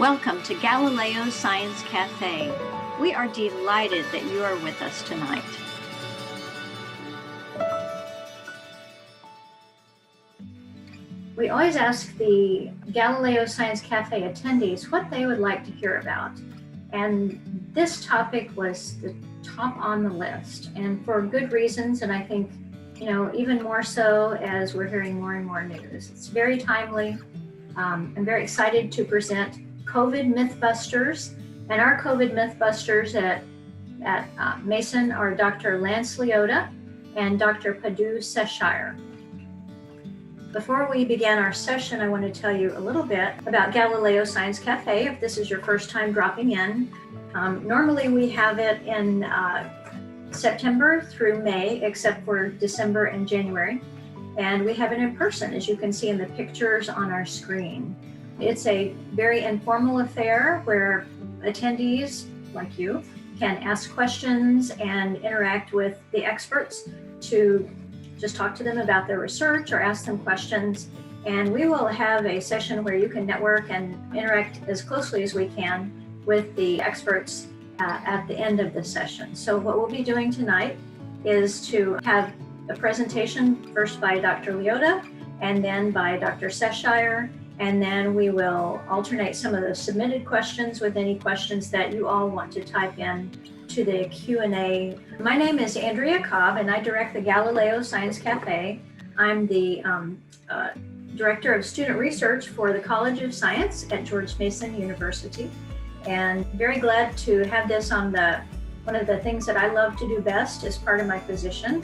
Welcome to Galileo Science Café. We are delighted that you are with us tonight. We always ask the Galileo Science Café attendees what they would like to hear about. And this topic was the top on the list, and for good reasons, and I think, even more so as we're hearing more and more news. It's very timely. I'm very excited to present COVID Mythbusters, and our COVID Mythbusters at Mason are Dr. Lance Leota and Dr. Padu Seshire. Before we begin our session, I want to tell you a little bit about Galileo Science Cafe, if this is your first time dropping in. Normally we have it in September through May, except for December and January. And we have it in person, as you can see in the pictures on our screen. It's a very informal affair where attendees, like you, can ask questions and interact with the experts to just talk to them about their research or ask them questions. And we will have a session where you can network and interact as closely as we can with the experts at the end of the session. So what we'll be doing tonight is to have a presentation first by Dr. Leota and then by Dr. Seshire, and then we will alternate some of the submitted questions with any questions that you all want to type in to the Q&A. My name is Andrea Cobb, and I direct the Galileo Science Cafe. I'm the Director of Student Research for the College of Science at George Mason University, and very glad to have this on one of the things that I love to do best as part of my position.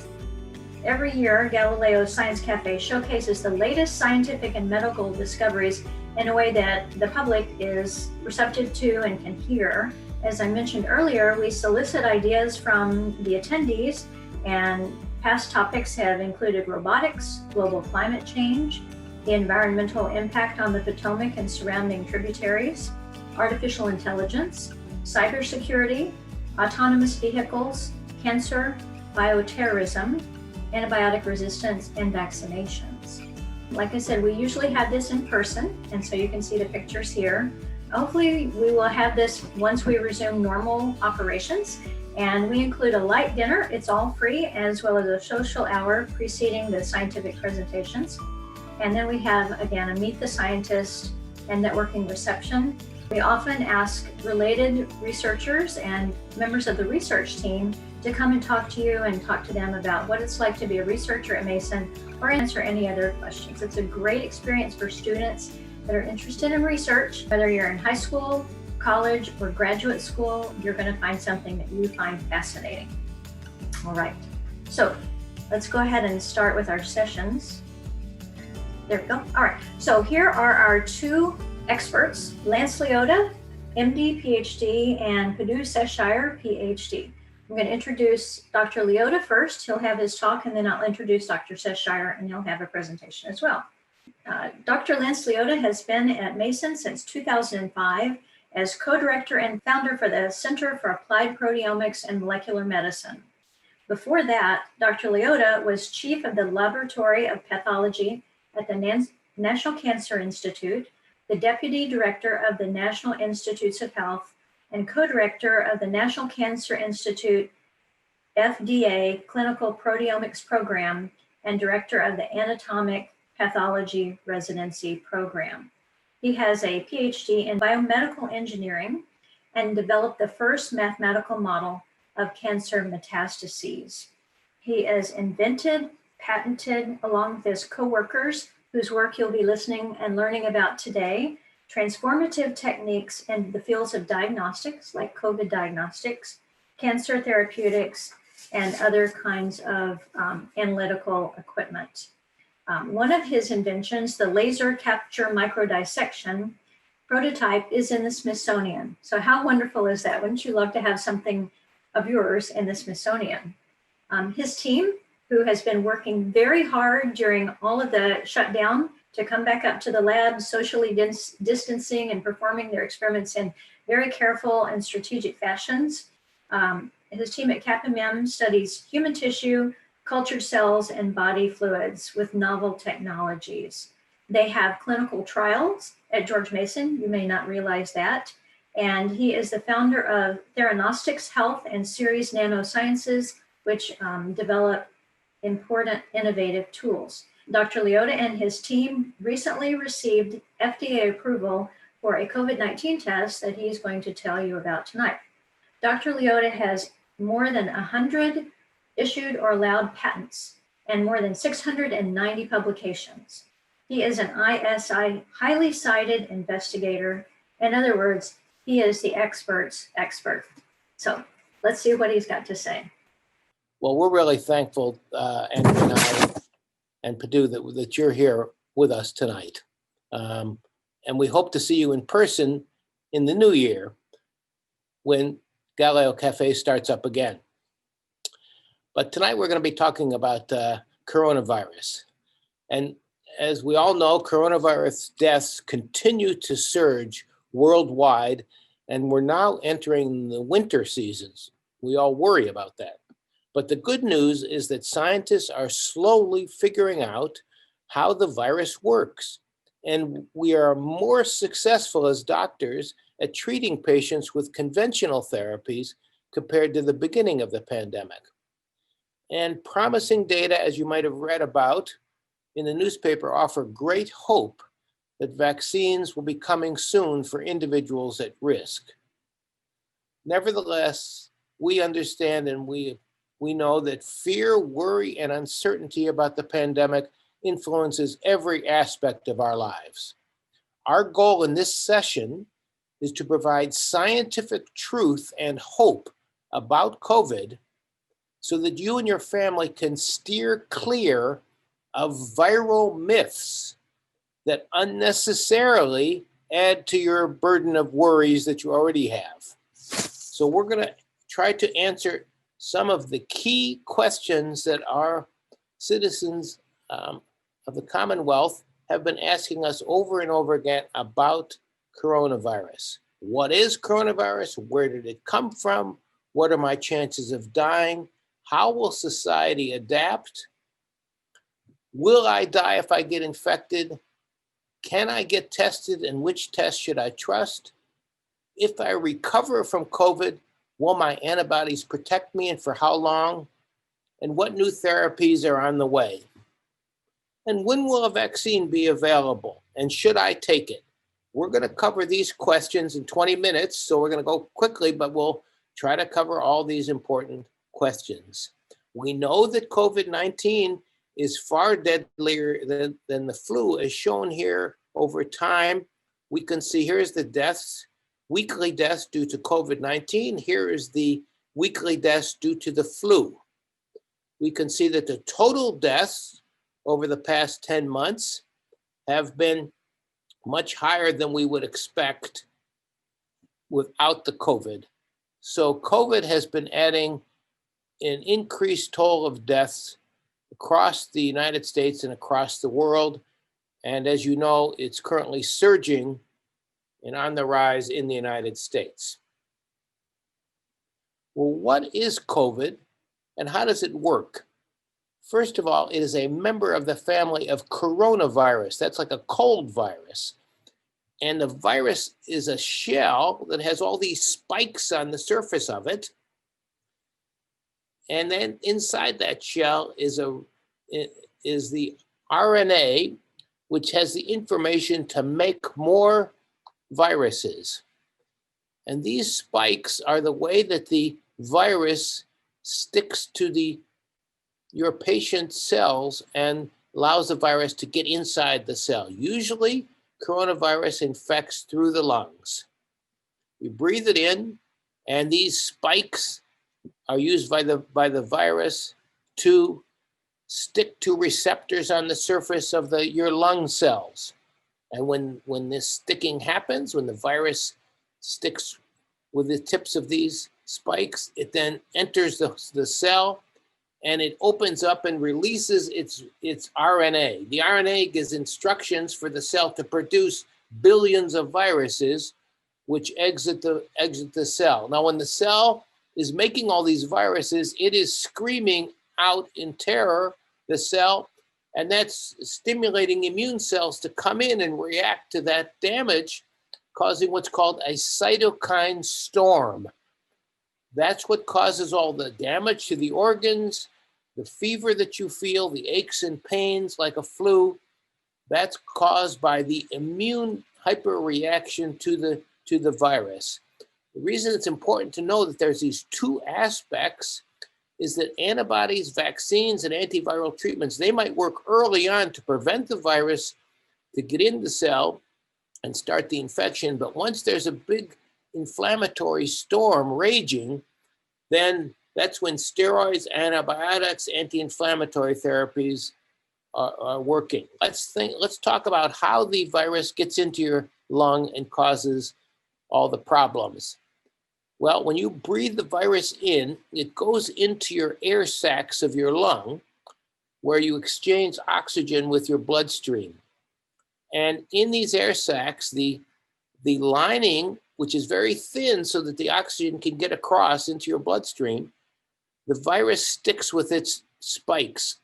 Every year, Galileo Science Cafe showcases the latest scientific and medical discoveries in a way that the public is receptive to and can hear. As I mentioned earlier, we solicit ideas from the attendees, and past topics have included robotics, global climate change, the environmental impact on the Potomac and surrounding tributaries, artificial intelligence, cybersecurity, autonomous vehicles, cancer, bioterrorism, antibiotic resistance, and vaccinations. Like I said, we usually have this in person, and so you can see the pictures here. Hopefully we will have this once we resume normal operations, and we include a light dinner. It's all free, as well as a social hour preceding the scientific presentations. And then we have, again, a Meet the Scientist and networking reception. We often ask related researchers and members of the research team to come and talk to you and talk to them about what it's like to be a researcher at Mason or answer any other questions. It's a great experience for students that are interested in research. Whether you're in high school, college, or graduate school, you're going to find something that you find fascinating. All right, so let's go ahead and start with our sessions. There we go. All right, so here are our two experts, Lance Leota, MD, PhD, and Padu Seshire, PhD. I'm going to introduce Dr. Leota first. He'll have his talk, and then I'll introduce Dr. Seshire, and he'll have a presentation as well. Dr. Lance Leota has been at Mason since 2005 as co-director and founder for the Center for Applied Proteomics and Molecular Medicine. Before that, Dr. Leota was chief of the Laboratory of Pathology at the National Cancer Institute, the deputy director of the National Institutes of Health, and co-director of the National Cancer Institute FDA Clinical Proteomics Program, and director of the Anatomic Pathology Residency Program. He has a PhD in biomedical engineering and developed the first mathematical model of cancer metastases. He has invented, patented, along with his co-workers, whose work you'll be listening and learning about today, transformative techniques in the fields of diagnostics, like COVID diagnostics, cancer therapeutics, and other kinds of analytical equipment. One of his inventions, the laser capture microdissection prototype, is in the Smithsonian. So how wonderful is that? Wouldn't you love to have something of yours in the Smithsonian? His team, who has been working very hard during all of the shutdown to come back up to the lab, socially distancing and performing their experiments in very careful and strategic fashions. His team at CAPMM studies human tissue, cultured cells, and body fluids with novel technologies. They have clinical trials at George Mason. You may not realize that. And he is the founder of Theranostics Health and Series Nanosciences, which develop important innovative tools. Dr. Leota and his team recently received FDA approval for a COVID-19 test that he's going to tell you about tonight. Dr. Leota has more than 100 issued or allowed patents and more than 690 publications. He is an ISI highly cited investigator. In other words, he is the expert's expert. So let's see what he's got to say. Well, we're really thankful, Andrew and I and Padu, that you're here with us tonight. And we hope to see you in person in the new year when Galileo Café starts up again. But tonight we're going to be talking about coronavirus. And as we all know, coronavirus deaths continue to surge worldwide, and we're now entering the winter seasons. We all worry about that. But the good news is that scientists are slowly figuring out how the virus works. And we are more successful as doctors at treating patients with conventional therapies compared to the beginning of the pandemic. And promising data, as you might have read about in the newspaper, offer great hope that vaccines will be coming soon for individuals at risk. Nevertheless, we understand and we know that fear, worry, and uncertainty about the pandemic influences every aspect of our lives. Our goal in this session is to provide scientific truth and hope about COVID so that you and your family can steer clear of viral myths that unnecessarily add to your burden of worries that you already have. So we're going to try to answer some of the key questions that our citizens of the Commonwealth have been asking us over and over again about coronavirus. What is coronavirus? Where did it come from? What are my chances of dying? How will society adapt? Will I die if I get infected? Can I get tested, and which test should I trust? If I recover from COVID, will my antibodies protect me, and for how long? And what new therapies are on the way? And when will a vaccine be available? And should I take it? We're going to cover these questions in 20 minutes, so we're going to go quickly, but we'll try to cover all these important questions. We know that COVID-19 is far deadlier than the flu, as shown here over time. We can see here's the deaths, weekly deaths due to COVID-19. Here is the weekly deaths due to the flu. We can see that the total deaths over the past 10 months have been much higher than we would expect without the COVID. So COVID has been adding an increased toll of deaths across the United States and across the world. And as you know, it's currently surging and on the rise in the United States. Well, what is COVID and how does it work? First of all, it is a member of the family of coronavirus. That's like a cold virus. And the virus is a shell that has all these spikes on the surface of it. And then inside that shell is the RNA, which has the information to make more viruses. And these spikes are the way that the virus sticks to your patient's cells and allows the virus to get inside the cell. Usually, coronavirus infects through the lungs. You breathe it in, and these spikes are used by the virus to stick to receptors on the surface of your lung cells. And when this sticking happens, when the virus sticks with the tips of these spikes, it then enters the cell and it opens up and releases its RNA. The RNA gives instructions for the cell to produce billions of viruses which exit the cell. Now, when the cell is making all these viruses, it is screaming out in terror. The cell And that's stimulating immune cells to come in and react to that damage, causing what's called a cytokine storm. That's what causes all the damage to the organs, the fever that you feel, the aches and pains like a flu. That's caused by the immune hyperreaction to the virus. The reason it's important to know that there's these two aspects is that antibodies, vaccines, and antiviral treatments, they might work early on to prevent the virus to get in the cell and start the infection. But once there's a big inflammatory storm raging, then that's when steroids, antibiotics, anti-inflammatory therapies are working. Let's talk about how the virus gets into your lung and causes all the problems. Well, when you breathe the virus in, it goes into your air sacs of your lung, where you exchange oxygen with your bloodstream. And in these air sacs, the lining, which is very thin so that the oxygen can get across into your bloodstream, the virus sticks with its spikes.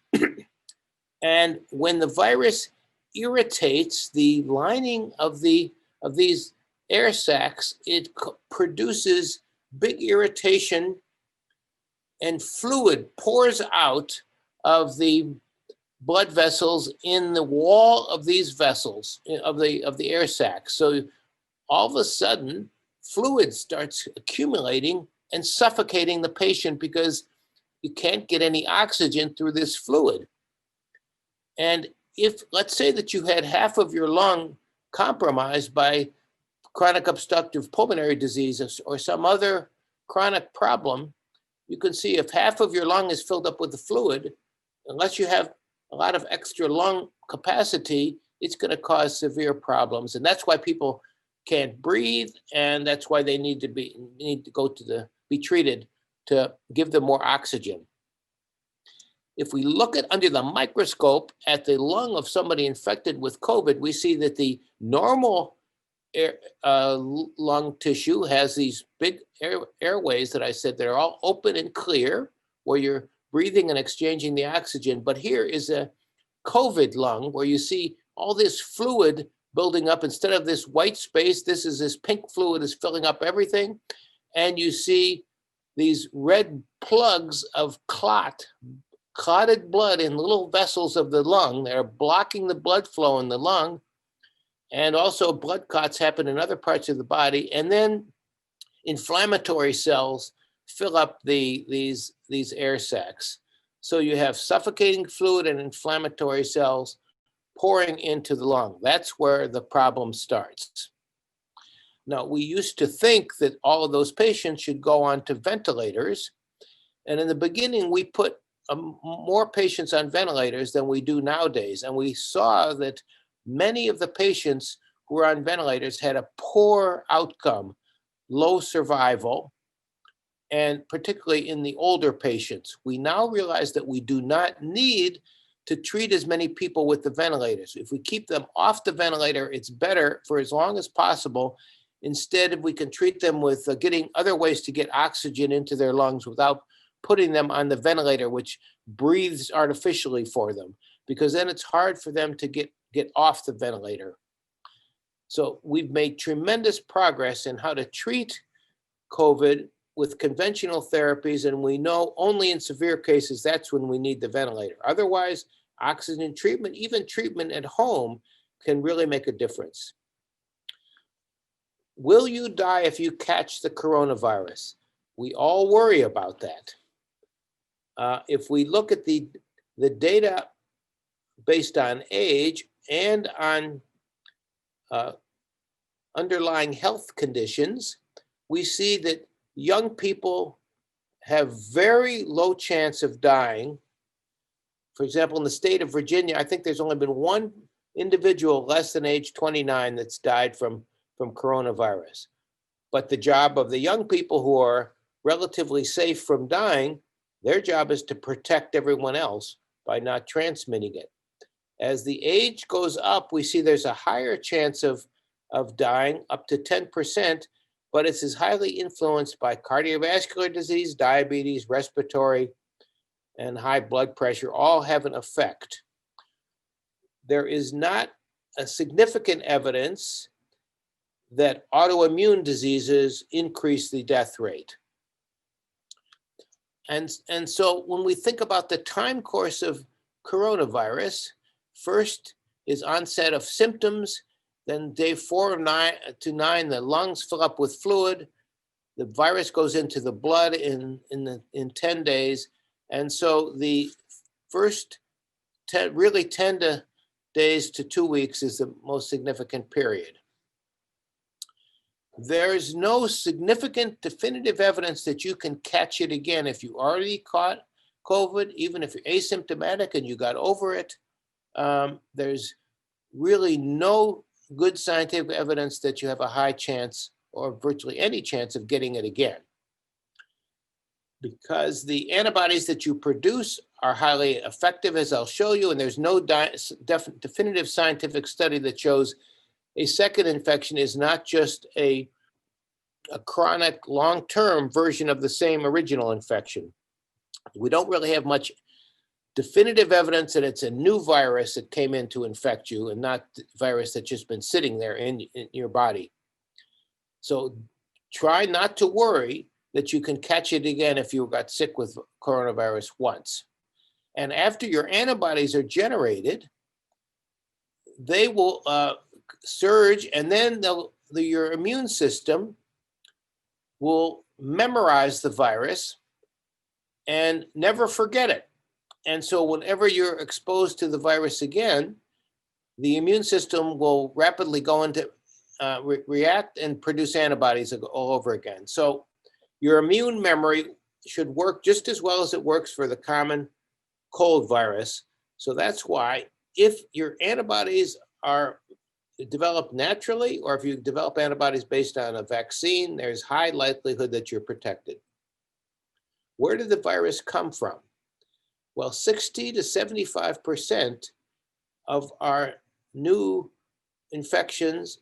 And when the virus irritates the lining of these air sacs, it produces big irritation, and fluid pours out of the blood vessels in the wall of these vessels of the air sacs. So all of a sudden, fluid starts accumulating and suffocating the patient because you can't get any oxygen through this fluid. And if, let's say that you had half of your lung compromised by chronic obstructive pulmonary disease or some other chronic problem, you can see if half of your lung is filled up with the fluid, unless you have a lot of extra lung capacity, it's going to cause severe problems. And that's why people can't breathe, and that's why they need to be treated to give them more oxygen. If we look at under the microscope at the lung of somebody infected with COVID, we see that the normal lung tissue has these big airways that I said that are all open and clear, where you're breathing and exchanging the oxygen. But here is a COVID lung where you see all this fluid building up. Instead of this white space, this pink fluid is filling up everything. And you see these red plugs of clotted blood in little vessels of the lung that are blocking the blood flow in the lung. And also blood clots happen in other parts of the body. And then inflammatory cells fill up these air sacs. So you have suffocating fluid and inflammatory cells pouring into the lung. That's where the problem starts. Now, we used to think that all of those patients should go on to ventilators. And in the beginning, we put more patients on ventilators than we do nowadays. And we saw that many of the patients who were on ventilators had a poor outcome, low survival, and particularly in the older patients. We now realize that we do not need to treat as many people with the ventilators. If we keep them off the ventilator, it's better for as long as possible. Instead, if we can treat them with getting other ways to get oxygen into their lungs without putting them on the ventilator, which breathes artificially for them, because then it's hard for them to get off the ventilator. So we've made tremendous progress in how to treat COVID with conventional therapies, and we know only in severe cases that's when we need the ventilator. Otherwise, oxygen treatment, even treatment at home, can really make a difference. Will you die if you catch the coronavirus? We all worry about that. If we look at the data based on age and on underlying health conditions, we see that young people have very low chance of dying. For example, in the state of Virginia, I think there's only been one individual less than age 29 that's died from coronavirus. But the job of the young people who are relatively safe from dying, their job is to protect everyone else by not transmitting it. As the age goes up, we see there's a higher chance of dying, up to 10%, but it's as highly influenced by cardiovascular disease, diabetes, respiratory, and high blood pressure all have an effect. there is not a significant evidence that autoimmune diseases increase the death rate. And so when we think about the time course of coronavirus, first is onset of symptoms, then day 4 to 9, the lungs fill up with fluid, the virus goes into the blood in 10 days. And so the first 10 days to 2 weeks is the most significant period. There's no significant definitive evidence that you can catch it again if you already caught COVID, even if you're asymptomatic and you got over it. There's really no good scientific evidence that you have a high chance or virtually any chance of getting it again, because the antibodies that you produce are highly effective, as I'll show you, and there's no definitive scientific study that shows a second infection is not just a chronic long-term version of the same original infection. We don't really have much definitive evidence that it's a new virus that came in to infect you and not the virus that's just been sitting there in your body. So try not to worry that you can catch it again if you got sick with coronavirus once. And after your antibodies are generated, they will surge, and then your immune system will memorize the virus and never forget it. And so whenever you're exposed to the virus again, the immune system will rapidly go into react and produce antibodies all over again. So your immune memory should work just as well as it works for the common cold virus. So that's why if your antibodies are developed naturally, or if you develop antibodies based on a vaccine, there's high likelihood that you're protected. Where did the virus come from? Well, 60 to 75% of our new infections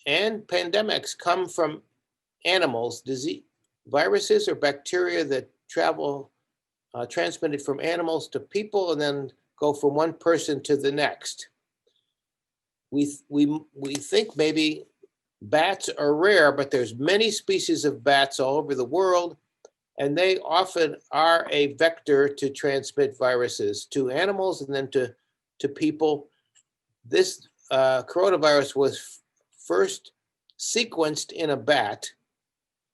and pandemics come from animals, viruses or bacteria that travel transmitted from animals to people and then go from one person to the next. We think maybe bats are rare, but there's many species of bats all over the world, and they often are a vector to transmit viruses to animals and then to people. This coronavirus was first sequenced in a bat,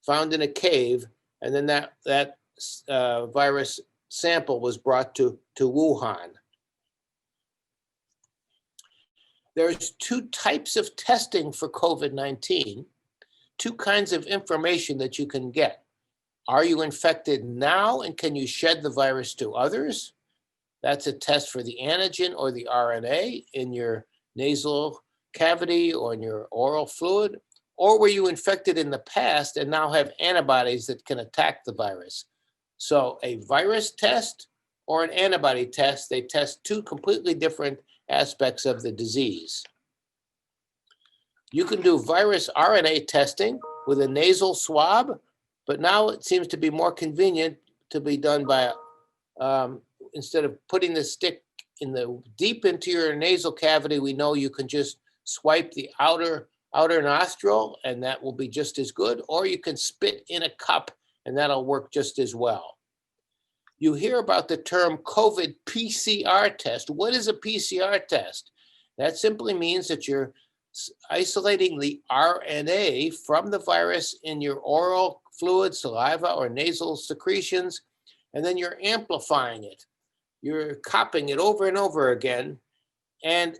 found in a cave, and then that virus sample was brought to Wuhan. There's 2 types of testing for COVID-19, 2 kinds of information that you can get. Are you infected now, and can you shed the virus to others? That's a test for the antigen or the RNA in your nasal cavity or in your oral fluid. Or were you infected in the past and now have antibodies that can attack the virus? So a virus test or an antibody test, they test 2 completely different aspects of the disease. You can do virus RNA testing with a nasal swab, but now it seems to be more convenient to be done by, instead of putting the stick deep into your nasal cavity, we know you can just swipe the outer nostril and that will be just as good, or you can spit in a cup and that'll work just as well. You hear about the term COVID PCR test. What is a PCR test? That simply means that you're isolating the RNA from the virus in your oral fluid, saliva, or nasal secretions, and then you're amplifying it. You're copying it over and over again, and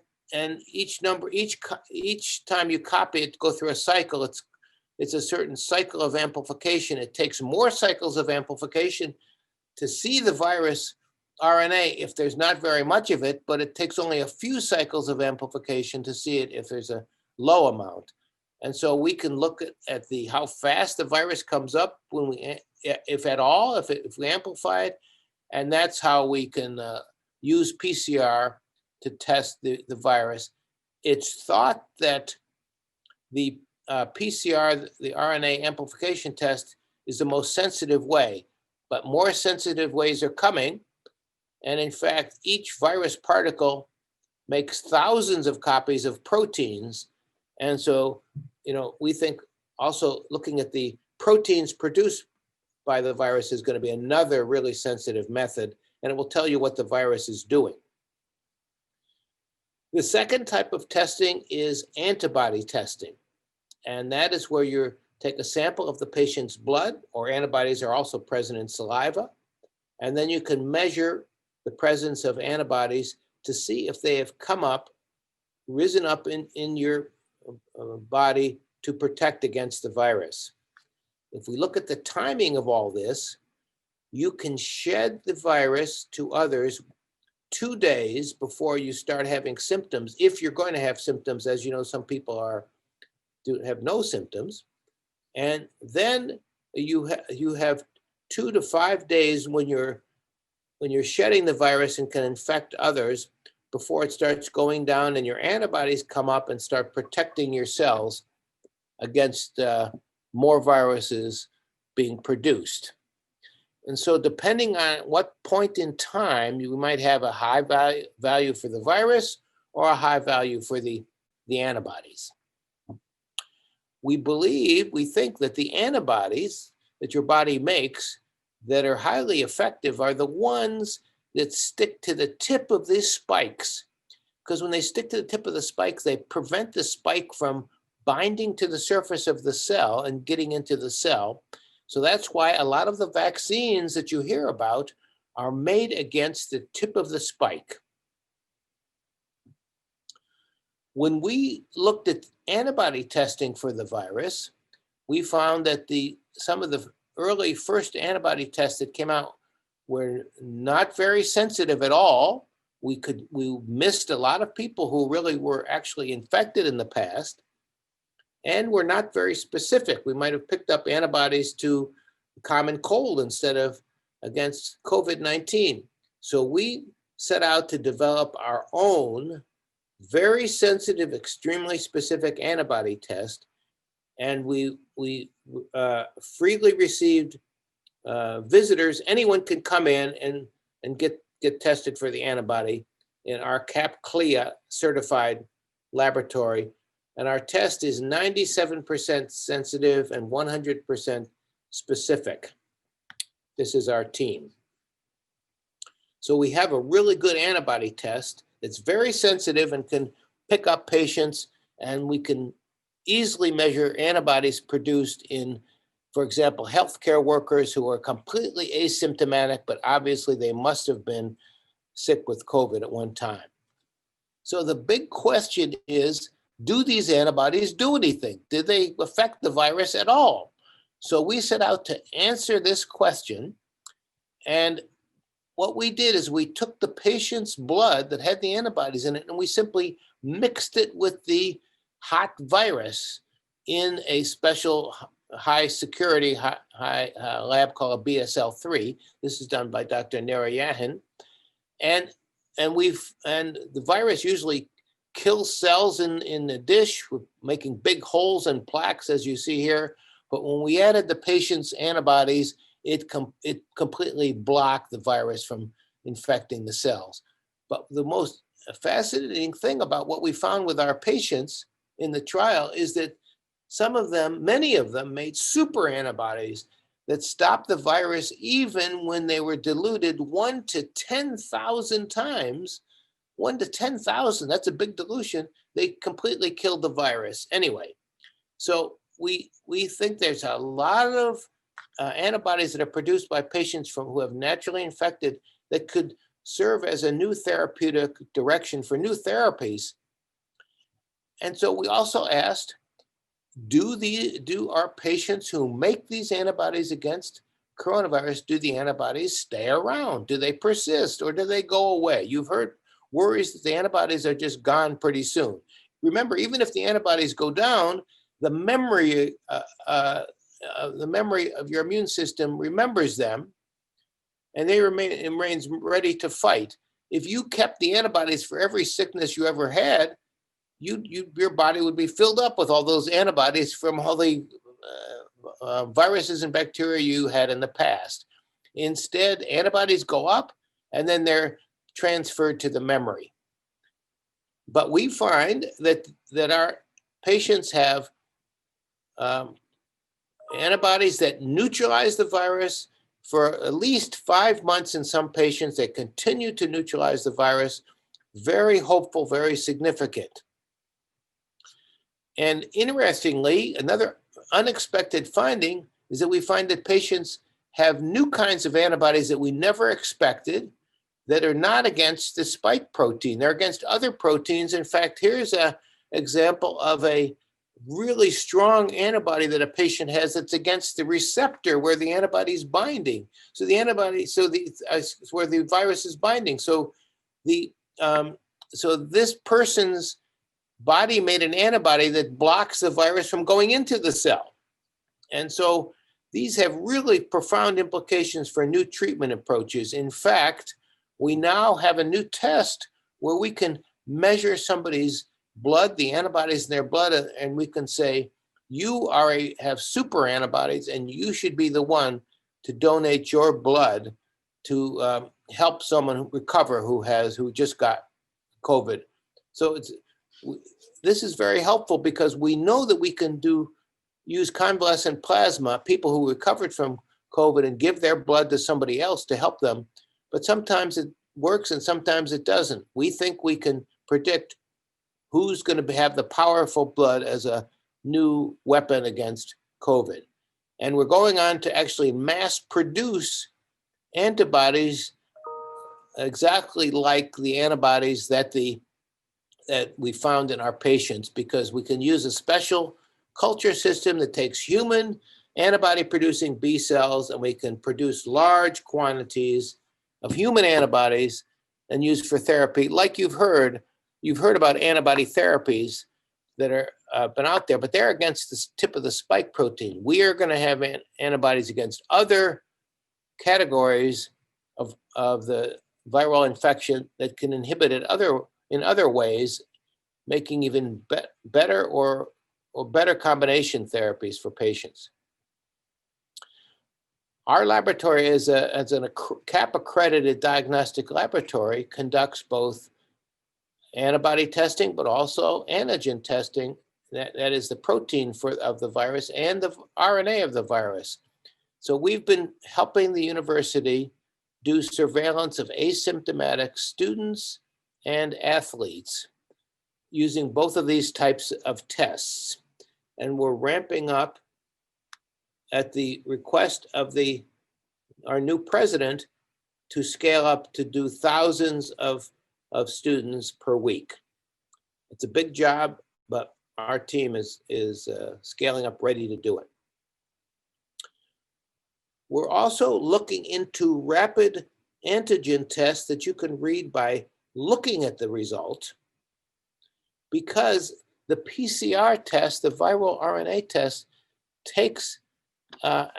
each time you copy it, go through a cycle. It's a certain cycle of amplification. It takes more cycles of amplification to see the virus RNA if there's not very much of it, but it takes only a few cycles of amplification to see it if there's a low amount. And so we can look at how fast the virus comes up when if at all, if we amplify it, and that's how we can use PCR to test the virus. It's thought that the PCR, the RNA amplification test, is the most sensitive way, but more sensitive ways are coming. And in fact, each virus particle makes thousands of copies of proteins. And so, we think also looking at the proteins produced by the virus is going to be another really sensitive method, and it will tell you what the virus is doing. The second type of testing is antibody testing. And that is where you take a sample of the patient's blood, or antibodies are also present in saliva, and then you can measure the presence of antibodies to see if they have risen up in your body to protect against the virus. If we look at the timing of all this, you can shed the virus to others 2 days before you start having symptoms. If you're going to have symptoms, as you know, some people have no symptoms. And then you have 2 to 5 days when you're shedding the virus and can infect others before it starts going down and your antibodies come up and start protecting your cells against more viruses being produced. And so depending on what point in time, you might have a high value for the virus or a high value for the antibodies. We think that the antibodies that your body makes that are highly effective are the ones that stick to the tip of these spikes. Because when they stick to the tip of the spikes, they prevent the spike from binding to the surface of the cell and getting into the cell. So that's why a lot of the vaccines that you hear about are made against the tip of the spike. When we looked at antibody testing for the virus, we found that some of the early first antibody tests that came out were not very sensitive at all. We missed a lot of people who really were actually infected in the past, and were not very specific. We might have picked up antibodies to common cold instead of against COVID-19. So we set out to develop our own very sensitive, extremely specific antibody test, and we freely received visitors. Anyone can come in and get tested for the antibody in our CAP-CLIA certified laboratory. And our test is 97% sensitive and 100% specific. This is our team. So we have a really good antibody test that's very sensitive and can pick up patients, and we can easily measure antibodies produced in, for example, healthcare workers who are completely asymptomatic, but obviously they must have been sick with COVID at one time. So the big question is, do these antibodies do anything? Did they affect the virus at all? So we set out to answer this question. And what we did is we took the patient's blood that had the antibodies in it, and we simply mixed it with the hot virus in a special high security lab called a BSL-3. This is done by Dr. Narayanan. And the virus usually kills cells in the dish, making big holes and plaques, as you see here. But when we added the patient's antibodies, it completely blocked the virus from infecting the cells. But the most fascinating thing about what we found with our patients in the trial is that many of them made super antibodies that stopped the virus even when they were diluted 1 to 10,000 times. 1 to 10,000, that's a big dilution. They completely killed the virus anyway. So we think there's a lot of antibodies that are produced by patients who have naturally infected that could serve as a new therapeutic direction for new therapies. And so we also asked, do our patients who make these antibodies against coronavirus, do the antibodies stay around? Do they persist or do they go away? You've heard worries that the antibodies are just gone pretty soon. Remember, even if the antibodies go down, the memory of your immune system remembers them, and they remains ready to fight. If you kept the antibodies for every sickness you ever had, your body would be filled up with all those antibodies from all the viruses and bacteria you had in the past. Instead, antibodies go up, and then they're transferred to the memory. But we find that our patients have antibodies that neutralize the virus for at least 5 months in some patients. They continue to neutralize the virus. Very hopeful, very significant. And interestingly, another unexpected finding is that we find that patients have new kinds of antibodies that we never expected that are not against the spike protein. They're against other proteins. In fact, here's an example of a really strong antibody that a patient has that's against the receptor where the antibody is binding. So the antibody, where the virus is binding. So this person's body made an antibody that blocks the virus from going into the cell. And so these have really profound implications for new treatment approaches. In fact, we now have a new test where we can measure somebody's blood, the antibodies in their blood, and we can say, you have super antibodies and you should be the one to donate your blood to help someone recover who just got COVID. So this is very helpful because we know that we can use convalescent plasma, people who recovered from COVID, and give their blood to somebody else to help them. But sometimes it works and sometimes it doesn't. We think we can predict who's going to have the powerful blood as a new weapon against COVID. And we're going on to actually mass produce antibodies exactly like the antibodies that we found in our patients, because we can use a special culture system that takes human antibody producing B cells, and we can produce large quantities of human antibodies and use for therapy. Like you've heard about antibody therapies that are been out there, but they're against the tip of the spike protein. We are going to have antibodies against other categories of the viral infection that can inhibit it in other ways, making even better or better combination therapies for patients. Our laboratory, as a CAP-accredited diagnostic laboratory, conducts both antibody testing, but also antigen testing. That is the protein of the virus and the RNA of the virus. So we've been helping the university do surveillance of asymptomatic students and athletes using both of these types of tests. And we're ramping up at the request of our new president to scale up to do thousands of students per week. It's a big job, but our team is scaling up, ready to do it. We're also looking into rapid antigen tests that you can read by looking at the result, because the PCR test, the viral RNA test, takes, at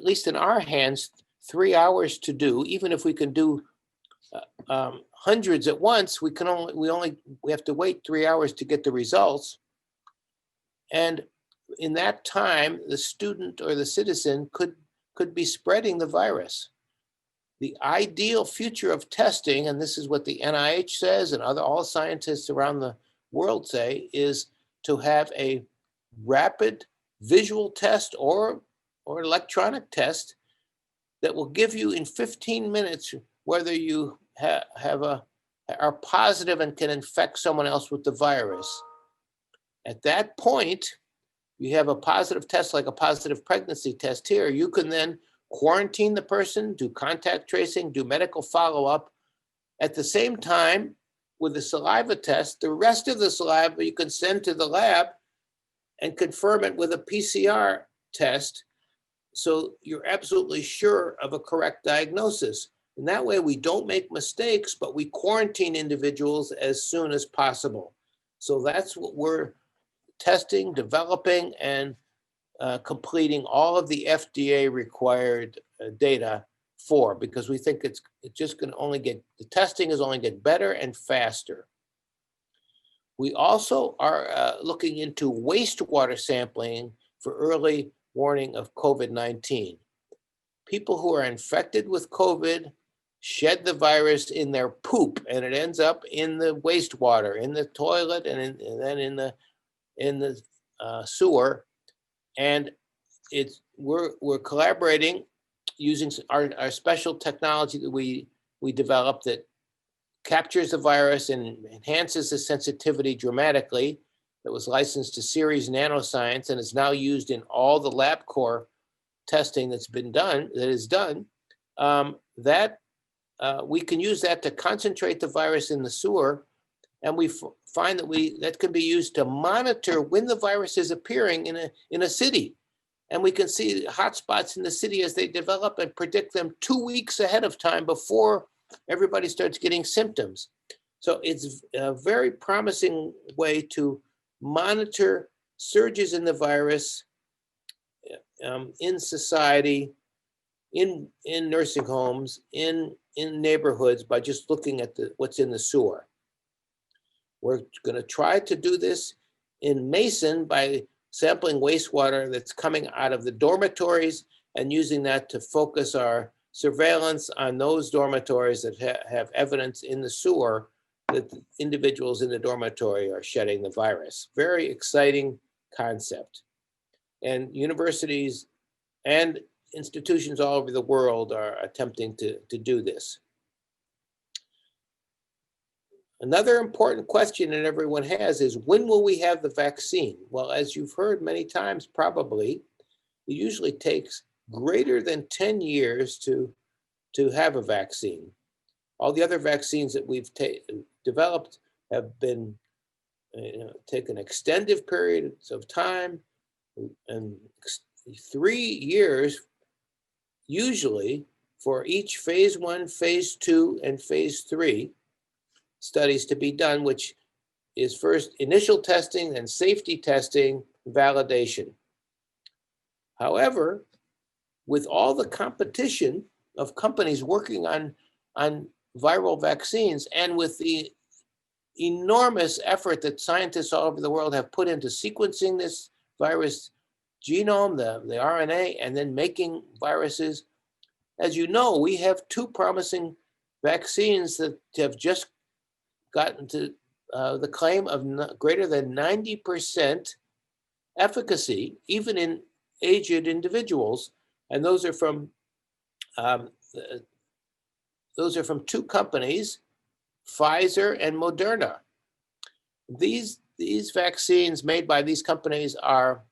least in our hands, 3 hours to do. Even if we can do hundreds at once, we have to wait 3 hours to get the results. And in that time, the student or the citizen could be spreading the virus. The ideal future of testing, and this is what the NIH says and all scientists around the world say, is to have a rapid visual test or electronic test that will give you in 15 minutes whether you are positive and can infect someone else with the virus. At that point, you have a positive test, like a positive pregnancy test here. You can then quarantine the person, do contact tracing, do medical follow-up. At the same time, with the saliva test, the rest of the saliva you can send to the lab and confirm it with a PCR test, so you're absolutely sure of a correct diagnosis. And that way we don't make mistakes, but we quarantine individuals as soon as possible. So that's what we're testing, developing, and completing all of the FDA required data for, because we think it's just going to the testing is only get better and faster. We also are looking into wastewater sampling for early warning of COVID-19. People who are infected with COVID shed the virus in their poop, and it ends up in the wastewater, in the toilet, and then in the sewer. And we're collaborating using our special technology that we developed that captures the virus and enhances the sensitivity dramatically. That was licensed to Series Nanoscience and is now used in all the LabCorp testing that is done. We can use that to concentrate the virus in the sewer, and we find that can be used to monitor when the virus is appearing in a city. And we can see hotspots in the city as they develop and predict them 2 weeks ahead of time before everybody starts getting symptoms. So it's a very promising way to monitor surges in the virus in society, in nursing homes, in neighborhoods by just looking at what's in the sewer. We're going to try to do this in Mason by sampling wastewater that's coming out of the dormitories and using that to focus our surveillance on those dormitories that have evidence in the sewer that the individuals in the dormitory are shedding the virus. Very exciting concept. And universities and institutions all over the world are attempting to do this. Another important question that everyone has is, when will we have the vaccine? Well, as you've heard many times, probably, it usually takes greater than 10 years to have a vaccine. All the other vaccines that we've developed have been taken extended periods of time, and 3 years usually for each phase 1, phase 2, and phase 3 studies to be done, which is first initial testing, then safety testing, validation. However, with all the competition of companies working on viral vaccines, and with the enormous effort that scientists all over the world have put into sequencing this virus genome, the RNA, and then making viruses, as you know, we have 2 promising vaccines that have just gotten to the claim of greater than 90% efficacy, even in aged individuals, and those are from 2 companies, Pfizer and Moderna. These vaccines made by these companies are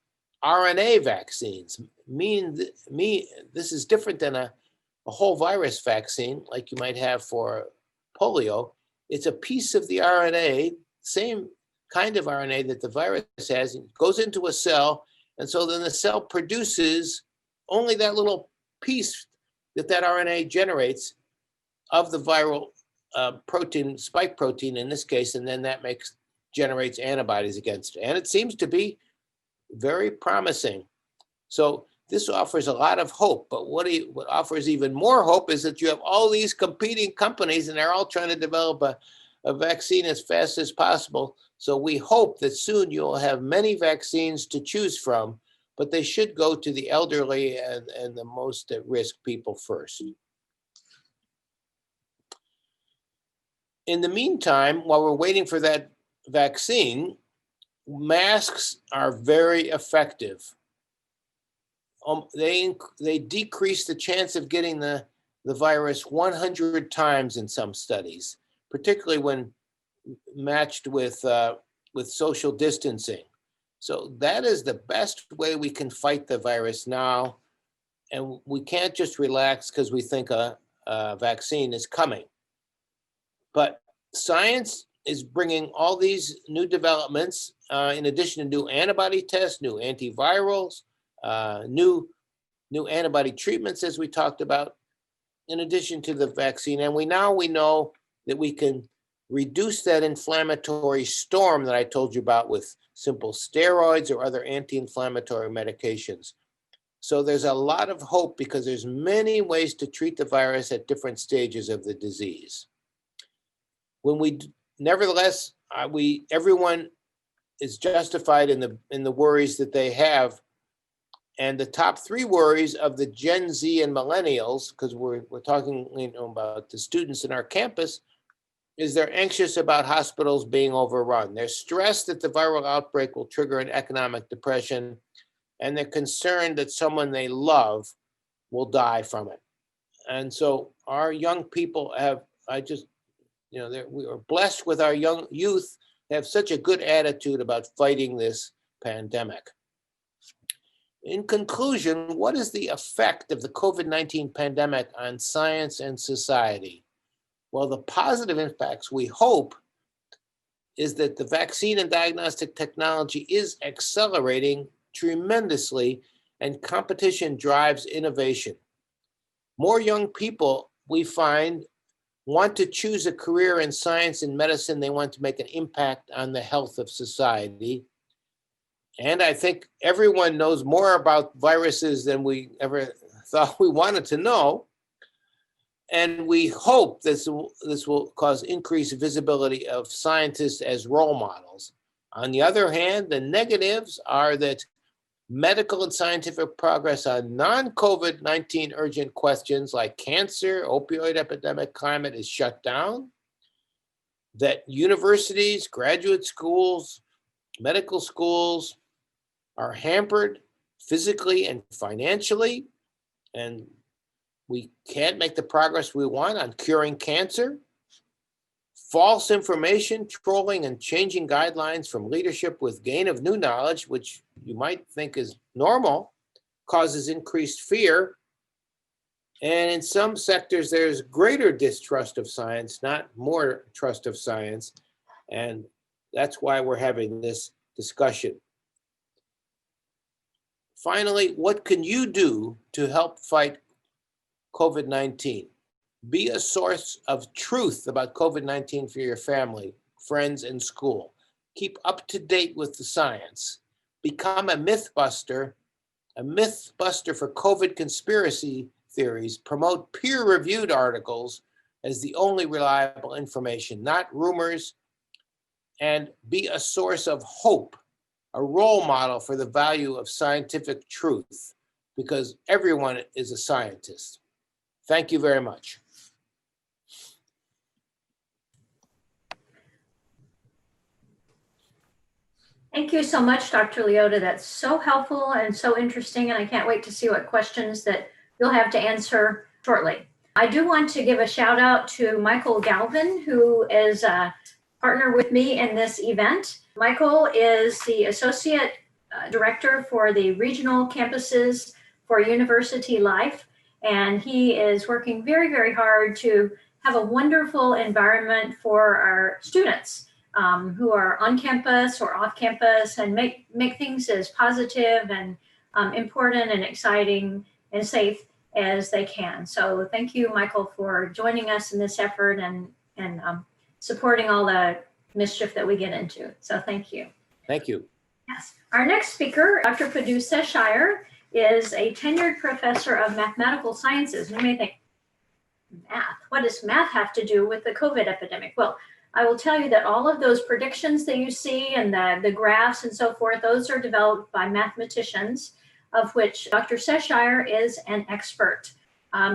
RNA vaccines. This is different than a whole virus vaccine like you might have for polio. It's a piece of the RNA, same kind of RNA that the virus has, and goes into a cell, and so then the cell produces only that little piece that RNA generates of the viral protein, spike protein in this case, and then that generates antibodies against it. And it seems to be very promising. So this offers a lot of hope, but what offers even more hope is that you have all these competing companies, and they're all trying to develop a vaccine as fast as possible. So we hope that soon you'll have many vaccines to choose from, but they should go to the elderly and the most at risk people first. In the meantime, while we're waiting for that vaccine, masks are very effective. They decrease the chance of getting the virus 100 times in some studies, particularly when matched with social distancing. So that is the best way we can fight the virus now, and we can't just relax because we think a vaccine is coming. But science is bringing all these new developments, in addition to new antibody tests, new antivirals, new antibody treatments, as we talked about, in addition to the vaccine. And we know that we can reduce that inflammatory storm that I told you about with simple steroids or other anti-inflammatory medications. So there's a lot of hope because there's many ways to treat the virus at different stages of the disease. Nevertheless, everyone is justified in the worries that they have, And the top three worries of the Gen Z and millennials, because we're talking about the students in our campus, is they're anxious about hospitals being overrun. They're stressed that the viral outbreak will trigger an economic depression, and they're concerned that someone they love will die from it. And so our young people have, we are blessed with our young youth. They have such a good attitude about fighting this pandemic. In conclusion, what is the effect of the COVID-19 pandemic on science and society? Well, the positive impacts, we hope, is that the vaccine and diagnostic technology is accelerating tremendously, and competition drives innovation. More young people, we find, want to choose a career in science and medicine. They want to make an impact on the health of society. And I think everyone knows more about viruses than we ever thought we wanted to know. And we hope this will cause increased visibility of scientists as role models. On the other hand, the negatives are that medical and scientific progress on non-COVID-19 urgent questions like cancer, opioid epidemic, climate is shut down, that universities, graduate schools, medical schools are hampered physically and financially, and we can't make the progress we want on curing cancer. False information, trolling, and changing guidelines from leadership with gain of new knowledge, which you might think is normal, causes increased fear. And in some sectors, there's greater distrust of science, not more trust of science. And that's why we're having this discussion. Finally, what can you do to help fight COVID-19? Be a source of truth about COVID-19 for your family, friends, and school. Keep up to date with the science. Become a mythbuster for COVID conspiracy theories. Promote peer-reviewed articles as the only reliable information, not rumors. And be a source of hope, a role model for the value of scientific truth, because everyone is a scientist. Thank you very much. Thank you so much, Dr. Leota. That's so helpful and so interesting, and I can't wait to see what questions that you'll have to answer shortly. I do want to give a shout out to Michael Galvin, who is a partner with me in this event. Michael is the Associate Director for the Regional Campuses for University Life, and he is working very, very hard to have a wonderful environment for our students who are on campus or off campus, and make things as positive and important and exciting and safe as they can. So thank you, Michael, for joining us in this effort and supporting all the mischief that we get into. So thank you. Thank you. Yes. Our next speaker, Dr. Padu Seshire, is a tenured professor of mathematical sciences. You may think, math? What does math have to do with the COVID epidemic? Well, I will tell you that all of those predictions that you see and the graphs and so forth, those are developed by mathematicians, of which Dr. Seshire is an expert.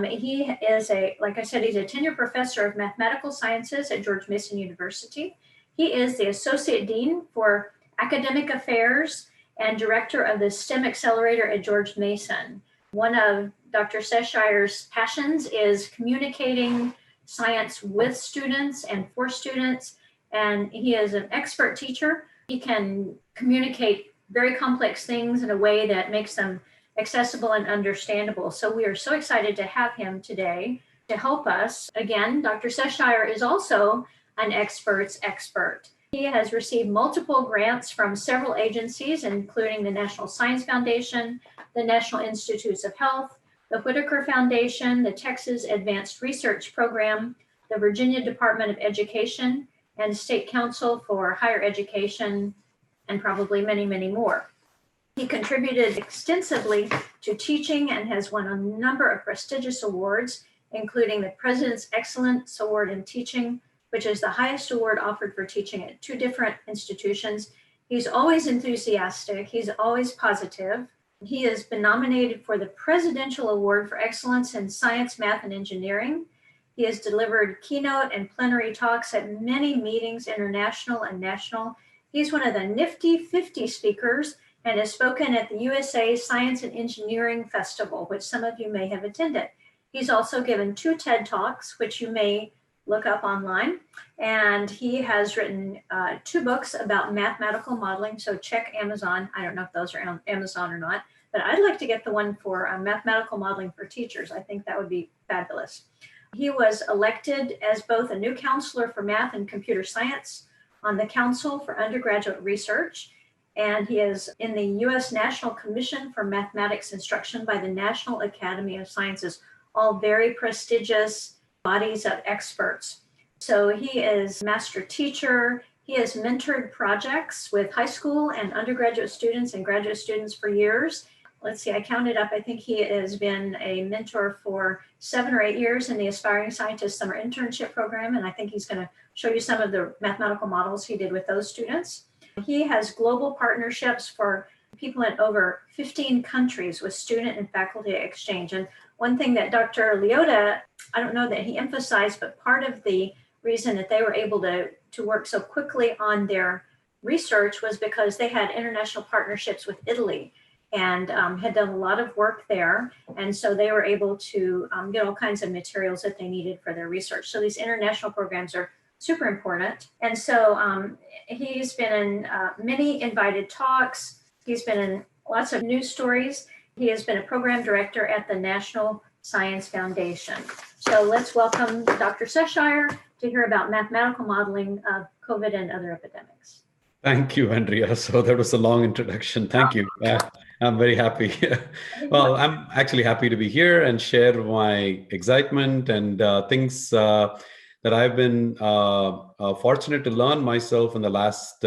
He is like I said, he's a tenured professor of mathematical sciences at George Mason University. He is the Associate Dean for Academic Affairs and Director of the STEM Accelerator at George Mason. One of Dr. Seshire's passions is communicating science with students and for students, and he is an expert teacher. He can communicate very complex things in a way that makes them accessible and understandable. So we are so excited to have him today to help us. Again, Dr. Seshire is also an expert's expert. He has received multiple grants from several agencies, including the National Science Foundation, the National Institutes of Health, the Whitaker Foundation, the Texas Advanced Research Program, the Virginia Department of Education, and State Council for Higher Education, and probably many, many more. He contributed extensively to teaching and has won a number of prestigious awards, including the President's Excellence Award in Teaching, which is the highest award offered for teaching at 2 different institutions. He's always enthusiastic. He's always positive. He has been nominated for the Presidential Award for Excellence in Science, Math, and Engineering. He has delivered keynote and plenary talks at many meetings, international and national. He's one of the Nifty 50 speakers and has spoken at the USA Science and Engineering Festival, which some of you may have attended. He's also given 2 TED Talks, which you may look up online. And he has written 2 books about mathematical modeling. So check Amazon. I don't know if those are on Amazon or not, but I'd like to get the one for mathematical modeling for teachers. I think that would be fabulous. He was elected as both a new counselor for math and computer science on the Council for Undergraduate Research. And he is in the U.S. National Commission for Mathematics Instruction by the National Academy of Sciences, all very prestigious bodies of experts. So he is master teacher. He has mentored projects with high school and undergraduate students and graduate students for years. Let's see, I counted up. I think he has been a mentor for 7 or 8 years in the Aspiring Scientist Summer Internship Program. And I think he's going to show you some of the mathematical models he did with those students. He has global partnerships for people in over 15 countries with student and faculty exchange. And one thing that Dr. Leota, I don't know that he emphasized, but part of the reason that they were able to work so quickly on their research was because they had international partnerships with Italy and had done a lot of work there. And so they were able to get all kinds of materials that they needed for their research. So these international programs are super important. And so he's been in many invited talks. He's been in lots of news stories. He has been a program director at the National Science Foundation. So let's welcome Dr. Seshire to hear about mathematical modeling of COVID and other epidemics. Thank you, Andrea. So that was a long introduction. Thank you. I'm very happy. Well, I'm actually happy to be here and share my excitement and things that I've been fortunate to learn myself in the last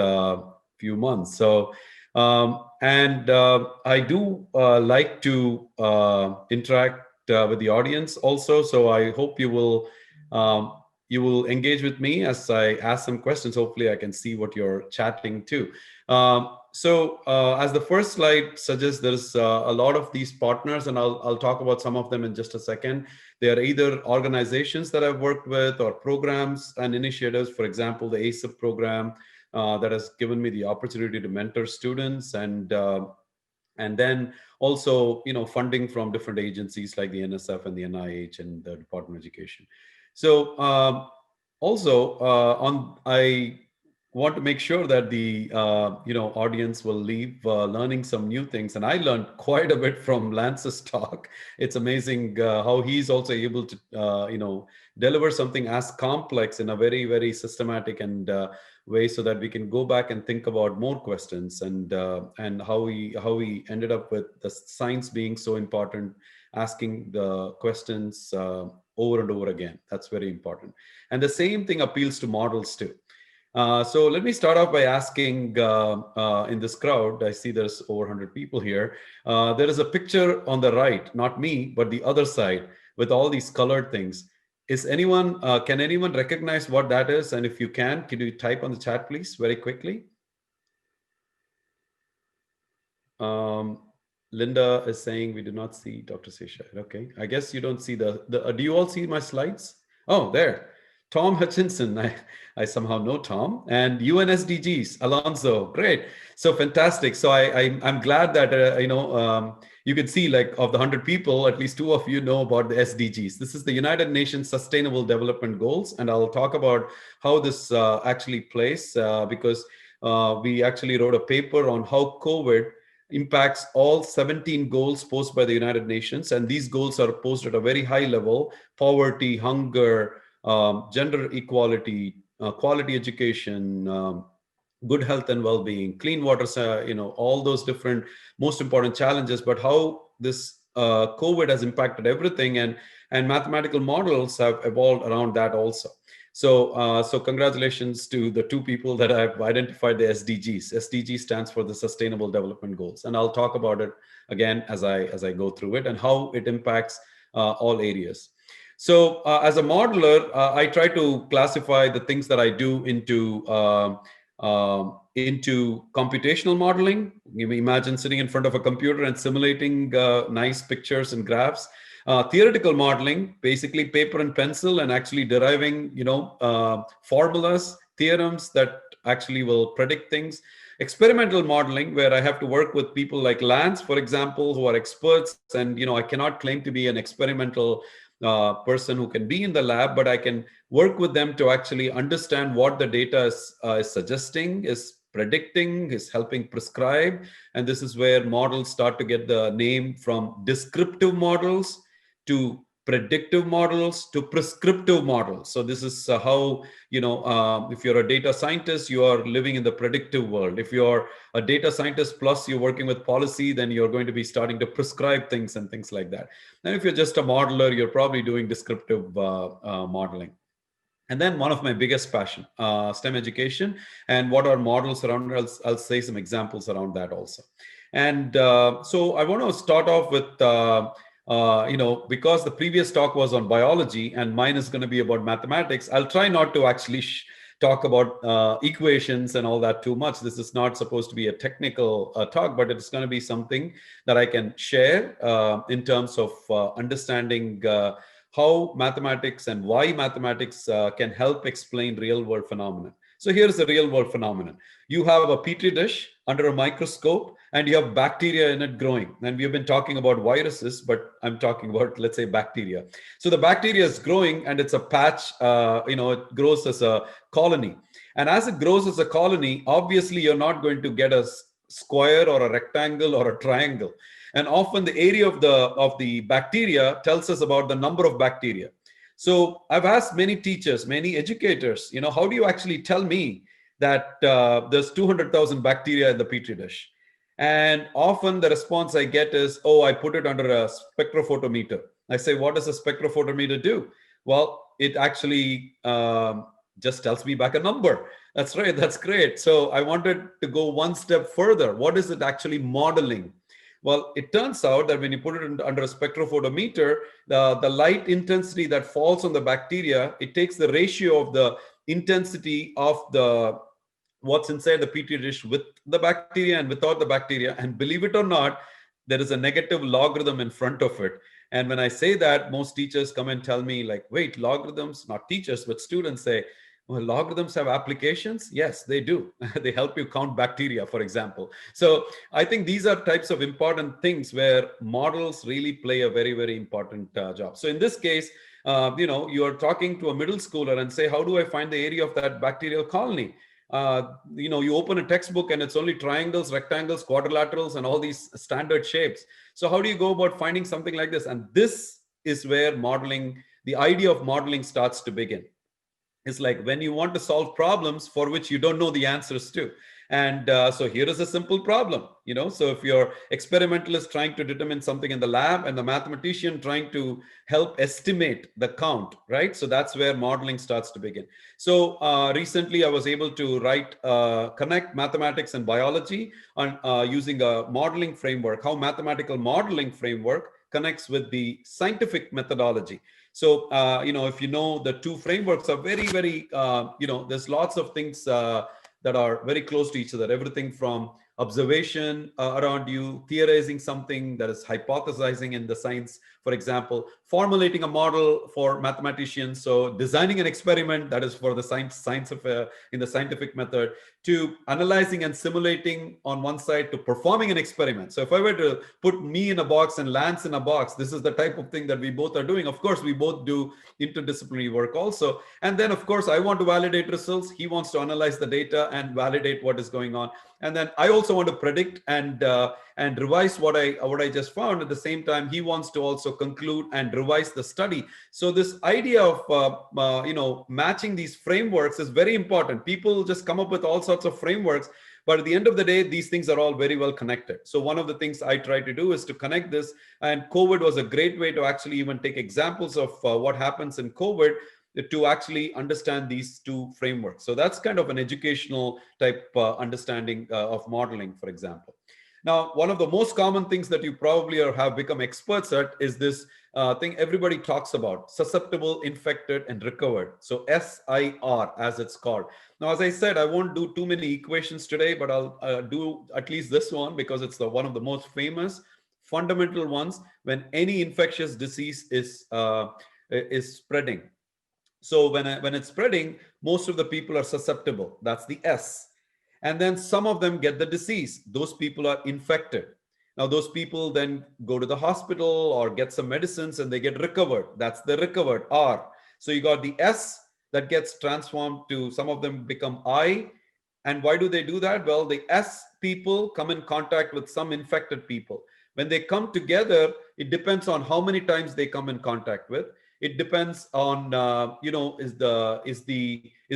few months. So, I do like to interact with the audience also. So I hope you will engage with me as I ask some questions. Hopefully I can see what you're chatting to. As the first slide suggests, there's a lot of these partners, and I'll talk about some of them in just a second. They are either organizations that I've worked with or programs and initiatives. For example, the ACEP program that has given me the opportunity to mentor students, and then also, funding from different agencies like the NSF and the NIH and the Department of Education. So I want to make sure that the audience will leave learning some new things, and I learned quite a bit from Lance's talk. It's amazing how he's also able to deliver something as complex in a very, very systematic and way, so that we can go back and think about more questions, and how we ended up with the science being so important, asking the questions over and over again. That's very important. And the same thing appeals to models too. So let me start off by asking in this crowd, I see there's over 100 people here. There is a picture on the right, not me, but the other side with all these colored things. Can anyone recognize what that is? And if you can you type on the chat, please, very quickly? Linda is saying we do not see Dr. Seshire. Okay, I guess you don't see do you all see my slides? Oh, there. Tom Hutchinson, I somehow know Tom, and UNSDGs, Alonso, great. So fantastic. So I'm glad that, you can see, like, of the 100 people, at least 2 of you know about the SDGs. This is the United Nations Sustainable Development Goals. And I'll talk about how this actually plays because we actually wrote a paper on how COVID impacts all 17 goals posed by the United Nations. And these goals are posed at a very high level: poverty, hunger, gender equality, quality education, good health and well-being, clean water, all those different most important challenges, but how this COVID has impacted everything, and mathematical models have evolved around that also. So congratulations to the 2 people that I've identified the SDGs. SDG stands for the Sustainable Development Goals. And I'll talk about it again as I go through it and how it impacts all areas. So as a modeler, I try to classify the things that I do into into computational modeling. You may imagine sitting in front of a computer and simulating nice pictures and graphs. Theoretical modeling, basically paper and pencil, and actually deriving, formulas, theorems that actually will predict things. Experimental modeling, where I have to work with people like Lance, for example, who are experts, and I cannot claim to be an experimental person who can be in the lab, but I can work with them to actually understand what the data is suggesting, is predicting, is helping prescribe. And this is where models start to get the name from descriptive models to predictive models to prescriptive models. So this is how, if you're a data scientist, you are living in the predictive world. If you're a data scientist plus you're working with policy, then you're going to be starting to prescribe things and things like that. And if you're just a modeler, you're probably doing descriptive modeling. And then one of my biggest passion, STEM education, and what are models around it. I'll say some examples around that also. And so I want to start off with, because the previous talk was on biology and mine is going to be about mathematics, I'll try not to actually talk about equations and all that too much. This is not supposed to be a technical talk, but it's going to be something that I can share in terms of understanding how mathematics and why mathematics can help explain real world phenomena. So here's the real world phenomenon. You have a petri dish under a microscope and you have bacteria in it growing. And we have been talking about viruses, but I'm talking about, let's say, bacteria. So the bacteria is growing and it's a patch, it grows as a colony. And as it grows as a colony, obviously you're not going to get a square or a rectangle or a triangle. And often the area of the bacteria tells us about the number of bacteria. So I've asked many teachers, many educators, how do you actually tell me that there's 200,000 bacteria in the petri dish? And often the response I get is, oh, I put it under a spectrophotometer. I say, what does a spectrophotometer do? Well, it actually just tells me back a number. That's right. That's great. So I wanted to go one step further. What is it actually modeling? Well, it turns out that when you put it under a spectrophotometer, the light intensity that falls on the bacteria, it takes the ratio of the intensity of what's inside the petri dish with the bacteria and without the bacteria. And believe it or not, there is a negative logarithm in front of it. And when I say that, most teachers come and tell me like, wait, logarithms, not teachers, but students say, well, logarithms have applications? Yes, they do. They help you count bacteria, for example. So I think these are types of important things where models really play a very, very important job. So in this case, you are talking to a middle schooler and say, how do I find the area of that bacterial colony? You open a textbook and it's only triangles, rectangles, quadrilaterals, and all these standard shapes. So how do you go about finding something like this? And this is where modeling, the idea of modeling starts to begin. It's like when you want to solve problems for which you don't know the answers to. And so here is a simple problem, so if your experimentalist trying to determine something in the lab and the mathematician trying to help estimate the count, right? So that's where modeling starts to begin. So recently I was able to connect mathematics and biology on using a modeling framework, how mathematical modeling framework connects with the scientific methodology. So, if the two frameworks are very, very, there's lots of things that are very close to each other. Everything from observation around you, theorizing something, that is hypothesizing in the science, for example, formulating a model for mathematicians. So designing an experiment, that is for the science of in the scientific method, to analyzing and simulating on one side, to performing an experiment. So if I were to put me in a box and Lance in a box, this is the type of thing that we both are doing. Of course, we both do interdisciplinary work also. And then, of course, I want to validate results. He wants to analyze the data and validate what is going on. And then I also want to predict and revise what I just found. At the same time, he wants to also conclude and revise the study. So this idea of matching these frameworks is very important. People just come up with all sorts of frameworks, but at the end of the day, these things are all very well connected. So one of the things I try to do is to connect this. And COVID was a great way to actually even take examples of what happens in COVID to actually understand these two frameworks. So that's kind of an educational type understanding of modeling, for example. Now, one of the most common things that you probably have become experts at is this thing everybody talks about: susceptible, infected, and recovered. So SIR, as it's called. Now, as I said, I won't do too many equations today, but I'll do at least this one because it's one of the most famous fundamental ones when any infectious disease is spreading. So when it's spreading, most of the people are susceptible. That's the S. And then some of them get the disease. Those people are infected. Now, those people then go to the hospital or get some medicines and they get recovered. That's the recovered, R. So you got the S that gets transformed to, some of them become I. And why do they do that? Well, the S people come in contact with some infected people. When they come together, it depends on how many times they come in contact with. It depends on, is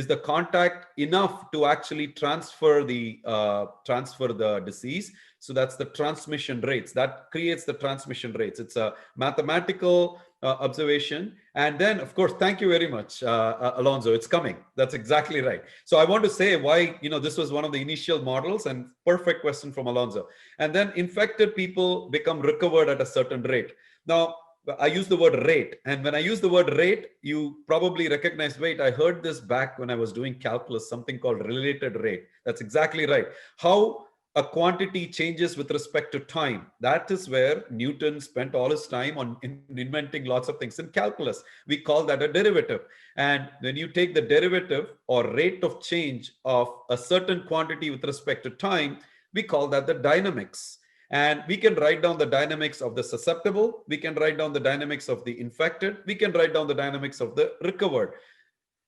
the contact enough to actually transfer the disease? So that's the transmission rates. That creates the transmission rates. It's a mathematical observation. And then, of course, thank you very much, Alonso. It's coming. That's exactly right. So I want to say why, this was one of the initial models, and perfect question from Alonso. And then infected people become recovered at a certain rate. Now, I use the word rate. And when I use the word rate, you probably recognize, wait, I heard this back when I was doing calculus, something called related rate. That's exactly right. How a quantity changes with respect to time. That is where Newton spent all his time on inventing lots of things in calculus. We call that a derivative. And when you take the derivative or rate of change of a certain quantity with respect to time, we call that the dynamics. And we can write down the dynamics of the susceptible. We can write down the dynamics of the infected. We can write down the dynamics of the recovered.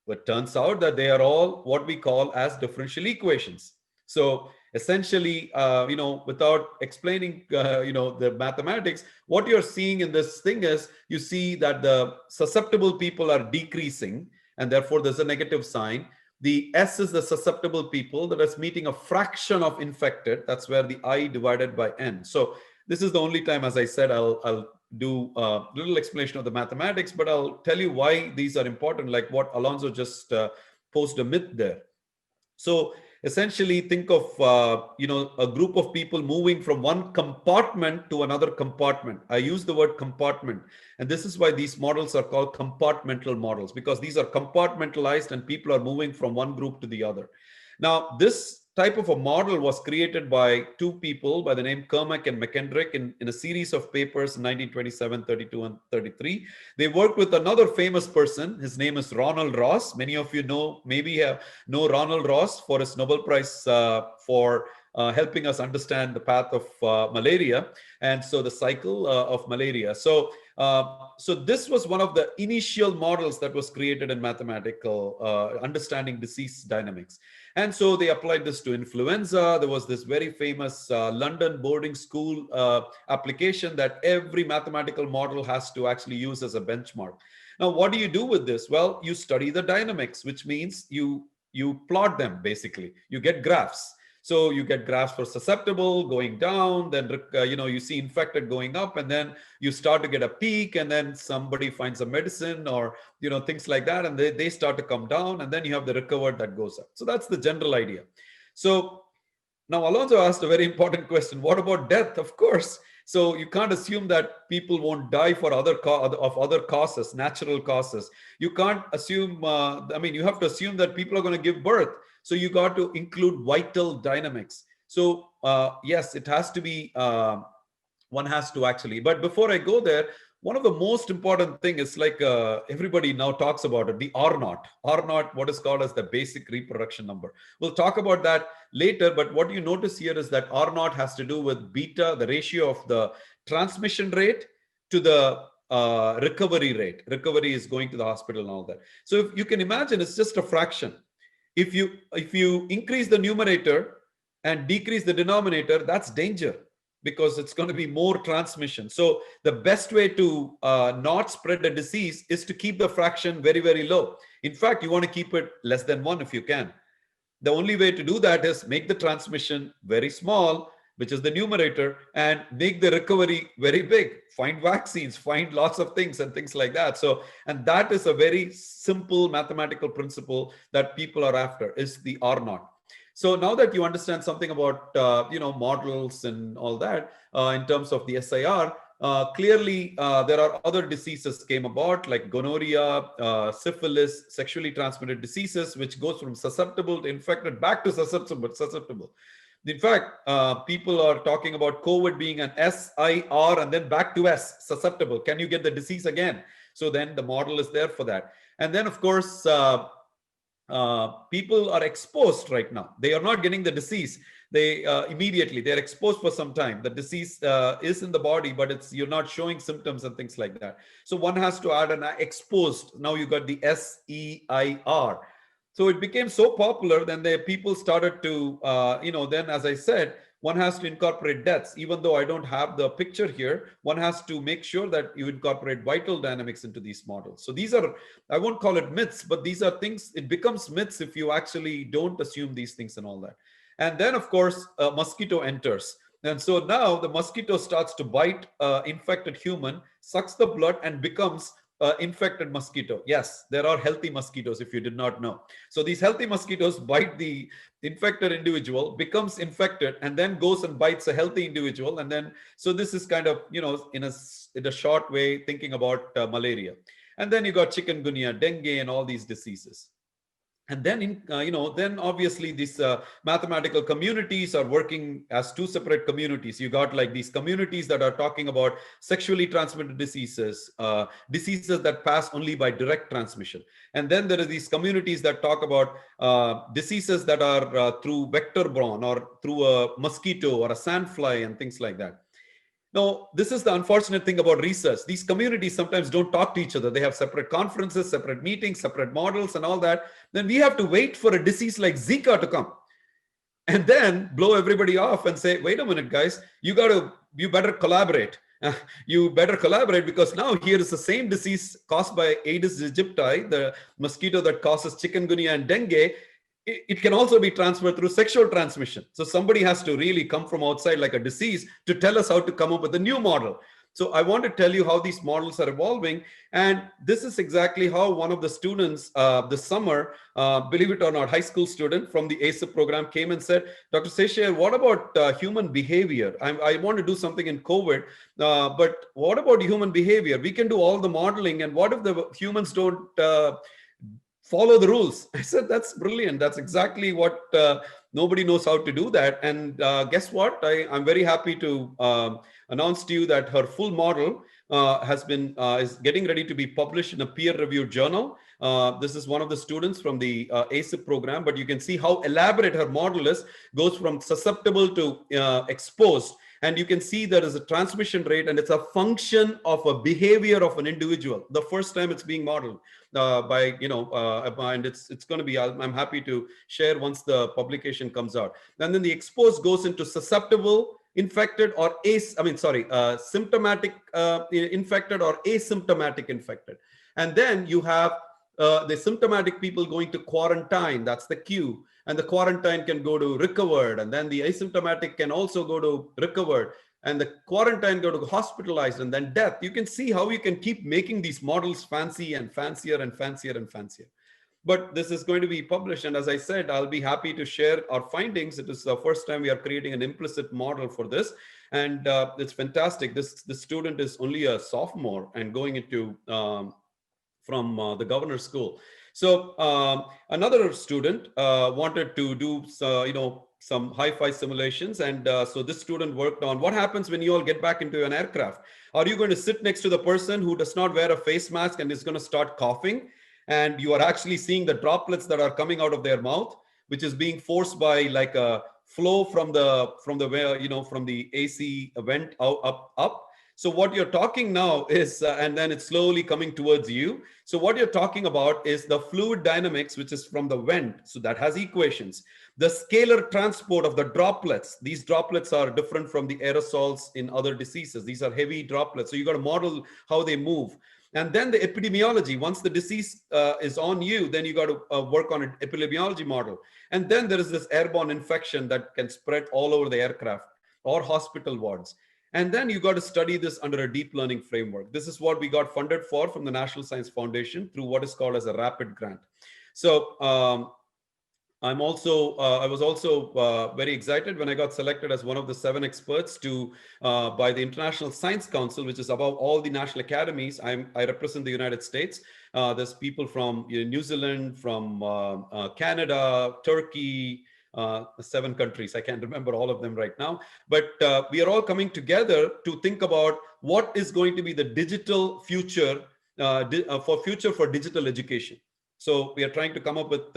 But it turns out that they are all what we call as differential equations. So essentially, without explaining, the mathematics, what you're seeing in this thing is you see that the susceptible people are decreasing, and therefore there's a negative sign. The S is the susceptible people that is meeting a fraction of infected. That's where the I divided by N. So this is the only time, as I said, I'll do a little explanation of the mathematics, but I'll tell you why these are important, like what Alonso just posed a myth there. So essentially think of, a group of people moving from one compartment to another compartment. I use the word compartment. And this is why these models are called compartmental models, because these are compartmentalized and people are moving from one group to the other. Now, this type of a model was created by two people by the name Kermack and McKendrick in a series of papers in 1927, 32, and 33. They worked with another famous person. His name is Ronald Ross. Many of you know Ronald Ross for his Nobel Prize for helping us understand the path of malaria, and so the cycle of malaria. So this was one of the initial models that was created in mathematical understanding disease dynamics. And so they applied this to influenza. There was this very famous London boarding school application that every mathematical model has to actually use as a benchmark. Now, what do you do with this? Well, you study the dynamics, which means you plot them, basically. You get graphs. So you get graphs for susceptible going down, then you see infected going up, and then you start to get a peak, and then somebody finds a medicine or things like that, and they start to come down, and then you have the recovered that goes up. So that's the general idea. So now Alonso asked a very important question. What about death? Of course. So you can't assume that people won't die for other causes, natural causes. You can't assume, you have to assume that people are going to give birth. So you got to include vital dynamics. So yes, it has to be, one has to actually, but before I go there, one of the most important thing is like everybody now talks about it, the R naught, what is called as the basic reproduction number. We'll talk about that later, but what you notice here is that R naught has to do with beta, the ratio of the transmission rate to the recovery rate. Recovery is going to the hospital and all that. So if you can imagine, it's just a fraction. If you increase the numerator and decrease the denominator, that's danger, because it's going to be more transmission. So the best way to not spread a disease is to keep the fraction very, very low. In fact, you want to keep it less than 1 if you can. The only way to do that is make the transmission very small, which is the numerator, and make the recovery very big. Find vaccines, find lots of things and things like that. So, and that is a very simple mathematical principle that people are after, is the R naught. So now that you understand something about models and all that in terms of the SIR, clearly there are other diseases came about like gonorrhea, syphilis, sexually transmitted diseases, which goes from susceptible to infected back to susceptible. In fact, people are talking about COVID being an SIR and then back to S, susceptible. Can you get the disease again? So then the model is there for that. And then, of course, people are exposed right now. They are not getting the disease. They immediately, they're exposed for some time. The disease is in the body, but you're not showing symptoms and things like that. So one has to add an exposed. Now you got the SEIR. So it became so popular, then the people started to, then as I said, one has to incorporate deaths. Even though I don't have the picture here, one has to make sure that you incorporate vital dynamics into these models. So these are, I won't call it myths, but these are things, it becomes myths if you actually don't assume these things and all that. And then of course, a mosquito enters. And so now the mosquito starts to bite infected human, sucks the blood and becomes infected mosquito. Yes, there are healthy mosquitoes if you did not know. So these healthy mosquitoes bite the infected individual, becomes infected, and then goes and bites a healthy individual. And then, so this is kind of, in a short way, thinking about malaria. And then you got chikungunya, dengue, and all these diseases. And then, then obviously these mathematical communities are working as two separate communities. You got like these communities that are talking about sexually transmitted diseases, diseases that pass only by direct transmission. And then there are these communities that talk about diseases that are through vector-borne or through a mosquito or a sandfly and things like that. Now, this is the unfortunate thing about research. These communities sometimes don't talk to each other. They have separate conferences, separate meetings, separate models and all that. Then we have to wait for a disease like Zika to come and then blow everybody off and say, wait a minute, guys, you better collaborate. You better collaborate because now here is the same disease caused by Aedes aegypti, the mosquito that causes chikungunya and dengue. It can also be transferred through sexual transmission. So somebody has to really come from outside like a disease to tell us how to come up with a new model. So I want to tell you how these models are evolving. And this is exactly how one of the students this summer, believe it or not, high school student from the ACIP program came and said, Dr. Sesher, what about human behavior? I want to do something in COVID, but what about human behavior? We can do all the modeling. And what if the humans don't follow the rules? I said, that's brilliant. That's exactly what nobody knows how to do that. And guess what? I'm very happy to announce to you that her full model is getting ready to be published in a peer-reviewed journal. This is one of the students from the ACIP program, but you can see how elaborate her model is, goes from susceptible to exposed. And you can see there is a transmission rate and it's a function of a behavior of an individual. The first time it's being modeled and it's going to be, I'm happy to share once the publication comes out. And then the exposed goes into susceptible, infected or symptomatic infected or asymptomatic infected. And then you have the symptomatic people going to quarantine. That's the Q. And the quarantine can go to recovered. And then the asymptomatic can also go to recovered. And the quarantine go to hospitalized and then death. You can see how you can keep making these models fancy and fancier and fancier and fancier. But this is going to be published. And as I said, I'll be happy to share our findings. It is the first time we are creating an implicit model for this. And it's fantastic. This student is only a sophomore and going into from the governor's school. So another student wanted to do, some hi-fi simulations. And so this student worked on what happens when you all get back into an aircraft. Are you going to sit next to the person who does not wear a face mask and is going to start coughing? And you are actually seeing the droplets that are coming out of their mouth, which is being forced by like a flow from the AC vent up. So what you're talking now is, and then it's slowly coming towards you. So what you're talking about is the fluid dynamics, which is from the vent. So that has equations. The scalar transport of the droplets. These droplets are different from the aerosols in other diseases. These are heavy droplets. So you got to model how they move. And then the epidemiology. Once the disease is on you, then you got to work on an epidemiology model. And then there is this airborne infection that can spread all over the aircraft or hospital wards. And then you got to study this under a deep learning framework. This is what we got funded for from the National Science Foundation through what is called as a RAPID grant. So I was also very excited when I got selected as one of the 7 experts by the International Science Council, which is above all the national academies. I represent the United States. There's people from New Zealand, from Canada, Turkey, 7 countries. I can't remember all of them right now, but we are all coming together to think about what is going to be the digital future for digital education. So we are trying to come up with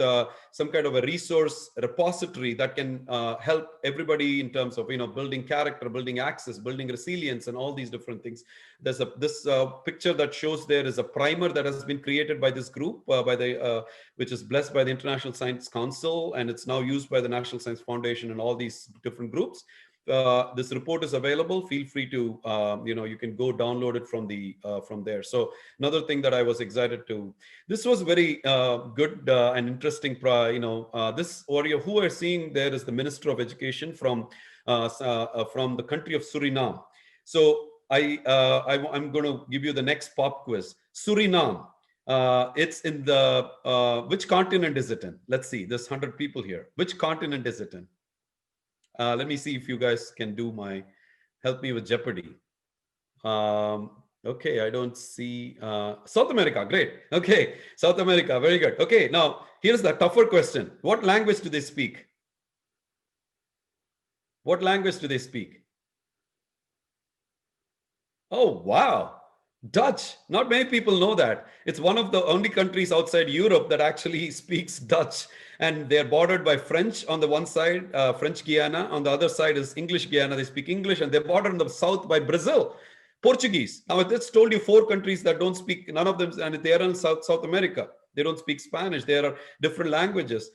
some kind of a resource repository that can help everybody in terms of building character, building access, building resilience, and all these different things. There's this picture that shows there is a primer that has been created by this group which is blessed by the International Science Council, and it's now used by the National Science Foundation and all these different groups. This report is available. Feel free to you can go download it from there. So another thing that I was excited to, this was very good and interesting. This warrior who are seeing there is the Minister of Education from the country of Suriname. So I'm going to give you the next pop quiz. Suriname. It's in the which continent is it in? Let's see. There's 100 people here. Which continent is it in? Let me see if you guys can help me with Jeopardy. Okay, I don't see South America. Great. Okay, South America. Very good. Okay, now here's the tougher question. What language do they speak? What language do they speak? Oh, wow. Dutch. Not many people know that. It's one of the only countries outside Europe that actually speaks Dutch. And they're bordered by French on the one side, French Guiana. On the other side is English Guiana. They speak English, and they're bordered on the south by Brazil. Portuguese. Now, I just told you 4 countries that don't speak, none of them, and they are in South America. They don't speak Spanish. There are different languages.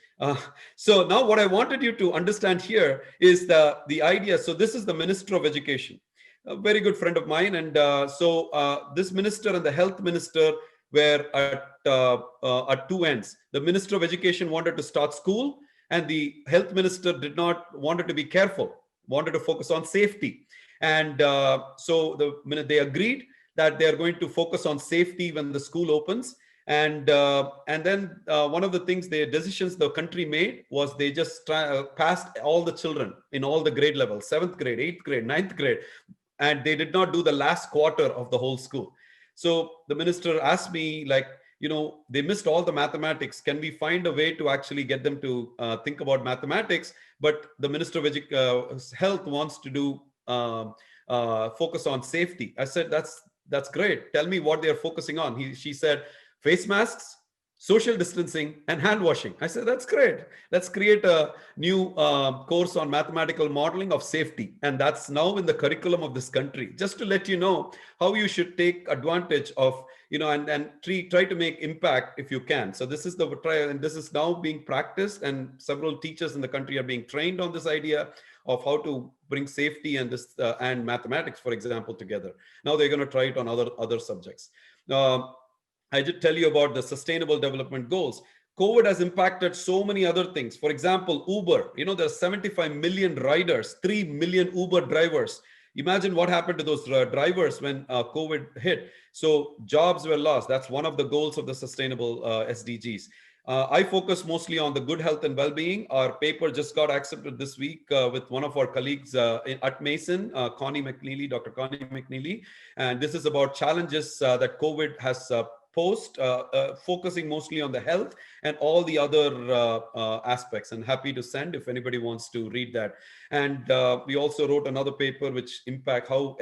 So now what I wanted you to understand here is the idea. So this is the Minister of Education, a very good friend of mine. And this minister and the health minister were at 2 ends. The Minister of Education wanted to start school, and the health minister wanted to be careful, wanted to focus on safety. And so they agreed that they are going to focus on safety when the school opens. And then one of the decisions the country made was they just passed all the children in all the grade levels, 7th grade, 8th grade, 9th grade. And they did not do the last quarter of the whole school. So the minister asked me, they missed all the mathematics. Can we find a way to actually get them to think about mathematics? But the Minister of Health wants to do focus on safety. I said, that's great. Tell me what they're focusing on. She said, face masks, social distancing, and hand washing. I said, that's great. Let's create a new course on mathematical modeling of safety. And that's now in the curriculum of this country, just to let you know how you should take advantage of, and try to make impact if you can. So this is the trial, and this is now being practiced, and several teachers in the country are being trained on this idea of how to bring safety and mathematics, for example, together. Now they're going to try it on other subjects. I did tell you about the Sustainable Development Goals. COVID has impacted so many other things. For example, Uber, there are 75 million riders, 3 million Uber drivers. Imagine what happened to those drivers when COVID hit. So jobs were lost. That's one of the goals of the Sustainable SDGs. I focus mostly on the good health and well-being. Our paper just got accepted this week with one of our colleagues at Mason, Dr. Connie McNeely. And this is about challenges that COVID has posed, focusing mostly on the health and all the other aspects. And happy to send if anybody wants to read that. And we also wrote another paper which impact how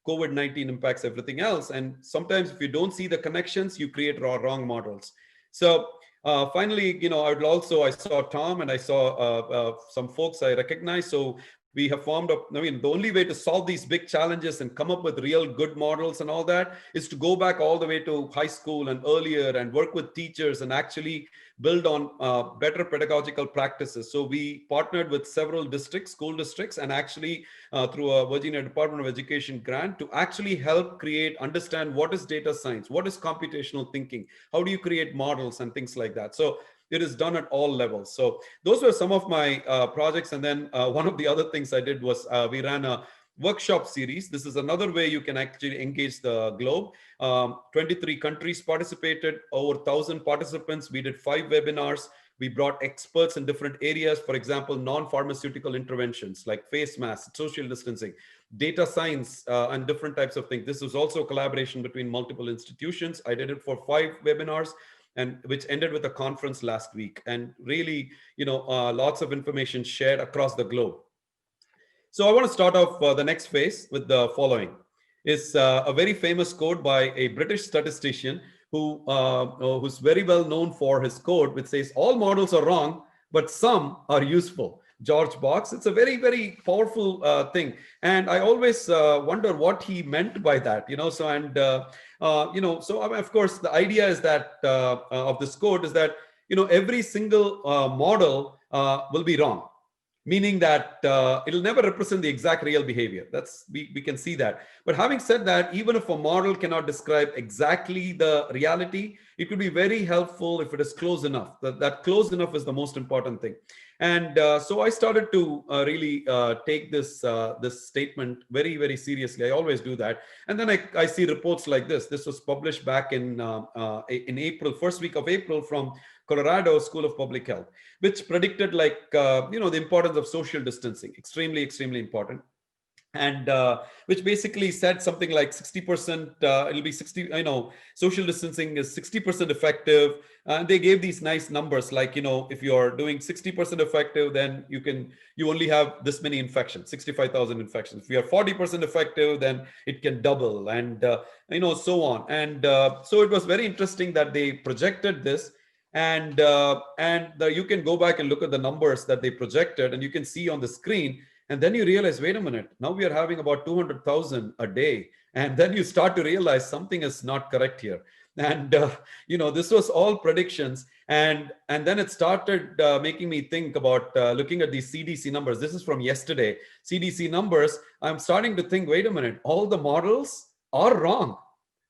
COVID-19 impacts everything else. And sometimes if you don't see the connections, you create wrong models. So finally, I saw Tom, and I saw some folks I recognize. So we have formed the only way to solve these big challenges and come up with real good models and all that is to go back all the way to high school and earlier and work with teachers and actually build on better pedagogical practices. So we partnered with several school districts, and actually through a Virginia Department of Education grant to actually help understand what is data science, what is computational thinking, how do you create models and things like that. So it is done at all levels. So those were some of my projects. And then one of the other things I did was we ran a workshop series. This is another way you can actually engage the globe. 23 countries participated, over 1,000 participants. We did 5 webinars, We brought experts in different areas, for example, non-pharmaceutical interventions like face masks, social distancing, data science, and different types of things. This was also a collaboration between multiple institutions. I did it for 5 webinars, and which ended with a conference last week, and really, lots of information shared across the globe. So I want to start off the next phase with the following. Is a very famous quote by a British statistician who's very well known for his quote, which says, "All models are wrong, but some are useful." George Box. It's a very, very powerful thing, and I always wonder what he meant by that. So of course, the idea is that of this quote is that every single model will be wrong, meaning that it'll never represent the exact real behavior. We can see that. But having said that, even if a model cannot describe exactly the reality, it could be very helpful if it is close enough. That close enough is the most important thing. And so I started to really take this statement very, very seriously. I always do that. And then I see reports like this. This was published back in April, first week of April, from Colorado School of Public Health, which predicted the importance of social distancing, extremely, extremely important. And which basically said something like 60%, it'll be 60, social distancing is 60% effective. And they gave these nice numbers, like, if you're doing 60% effective, then you only have this many infections, 65,000 infections. If you're 40% effective, then it can double, and, so on. And so it was very interesting that they projected this. And you can go back and look at the numbers that they projected, and you can see on the screen. And then you realize, wait a minute, now we are having about 200,000 a day. And then you start to realize something is not correct here. And, this was all predictions. And then it started making me think about looking at these CDC numbers. This is from yesterday. CDC numbers. I'm starting to think, wait a minute, all the models are wrong,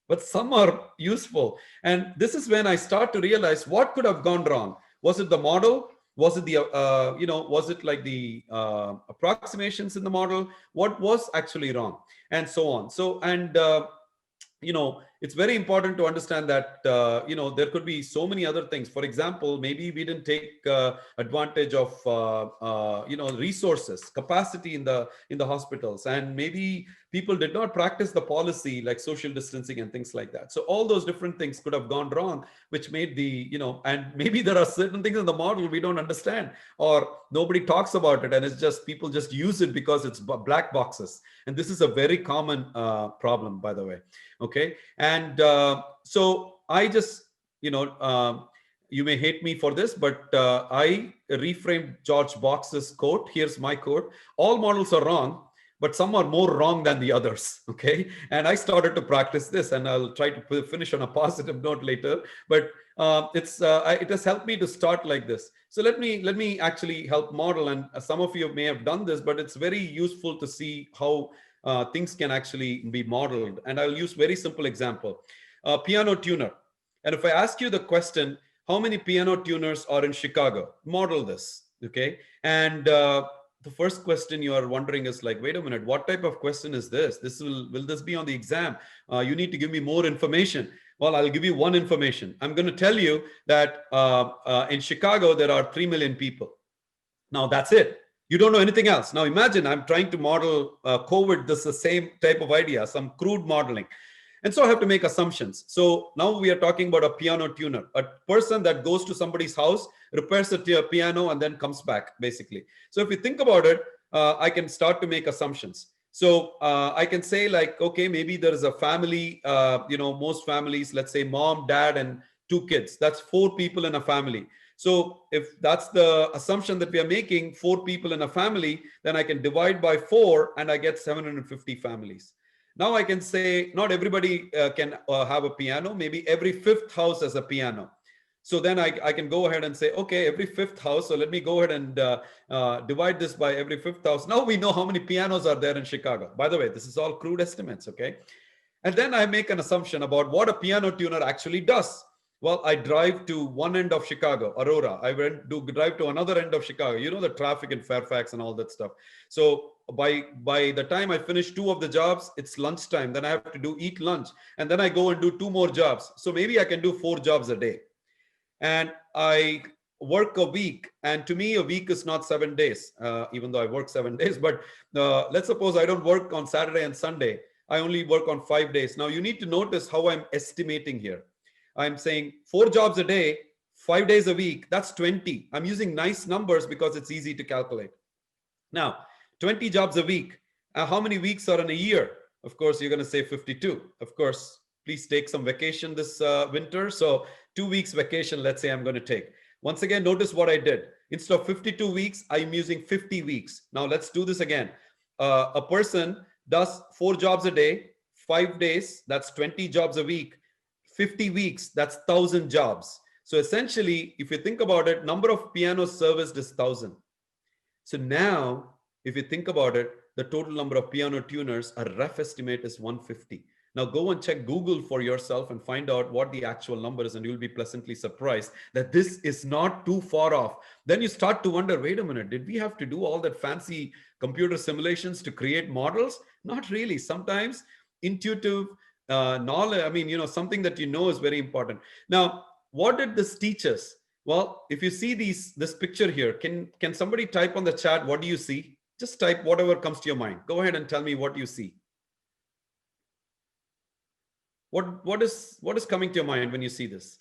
but some are useful. And this is when I start to realize what could have gone wrong. Was it the model? Was it was it like the approximations in the model? What was actually wrong? And so on. So, and, it's very important to understand that, there could be so many other things. For example, maybe we didn't take advantage of, resources, capacity in the hospitals, and maybe people did not practice the policy like social distancing and things like that. So all those different things could have gone wrong, which made the, and maybe there are certain things in the model we don't understand, or nobody talks about it, and it's just people just use it because it's black boxes. And this is a very common problem, by the way. Okay. And so I just, you may hate me for this, but I reframed George Box's quote. Here's my quote: "All models are wrong, but some are more wrong than the others." Okay. And I started to practice this, and I'll try to finish on a positive note later, but it has helped me to start like this. So let me actually help model, and some of you may have done this, but it's very useful to see how things can actually be modeled. And I'll use very simple example, piano tuner. And if I ask you the question, how many piano tuners are in Chicago? Model this, okay? And the first question you are wondering is like, wait a minute, what type of question is this? Will this be on the exam? You need to give me more information. Well, I'll give you one information. I'm going to tell you that in Chicago, there are 3 million people. Now that's it. You don't know anything else. Now imagine I'm trying to model COVID. This is the same type of idea, some crude modeling. And so I have to make assumptions. So now we are talking about a piano tuner, a person that goes to somebody's house, repairs a piano, and then comes back, basically. So if you think about it, I can start to make assumptions. So I can say like, okay, maybe there is a family, most families, let's say mom, dad, and 2 kids. That's 4 people in a family. So if that's the assumption that we are making, 4 people in a family, then I can divide by 4 and I get 750 families. Now I can say not everybody can have a piano. Maybe every 5th house has a piano. So then I can go ahead and say, okay, every 5th house. So let me go ahead and divide this by every 5th house. Now we know how many pianos are there in Chicago. By the way, this is all crude estimates, okay? And then I make an assumption about what a piano tuner actually does. Well, I drive to one end of Chicago, Aurora. I drive to another end of Chicago. You know, the traffic in Fairfax and all that stuff. So by the time I finish 2 of the jobs, it's lunchtime. Then I have to eat lunch. And then I go and do 2 more jobs. So maybe I can do 4 jobs a day. And I work a week, and to me, a week is not 7 days, even though I work 7 days, but let's suppose I don't work on Saturday and Sunday. I only work on 5 days. Now you need to notice how I'm estimating here. I'm saying 4 jobs a day, 5 days a week, that's 20. I'm using nice numbers because it's easy to calculate. Now, 20 jobs a week. How many weeks are in a year? Of course, you're going to say 52. Of course, please take some vacation this winter. So 2 weeks vacation, let's say I'm going to take. Once again, notice what I did. Instead of 52 weeks, I'm using 50 weeks. Now let's do this again. A person does 4 jobs a day, 5 days, that's 20 jobs a week. 50 weeks, that's 1,000 jobs. So essentially, if you think about it, number of pianos serviced is 1,000. So now, if you think about it, the total number of piano tuners, a rough estimate is 150. Now go and check Google for yourself and find out what the actual number is, and you'll be pleasantly surprised that this is not too far off. Then you start to wonder, wait a minute, did we have to do all that fancy computer simulations to create models? Not really. Sometimes intuitive knowledge, I mean, something that you know is very important. Now, what did this teach us? Well, if you see this picture here, can somebody type on the chat, what do you see? Just type whatever comes to your mind. Go ahead and tell me what you see. What is coming to your mind when you see this?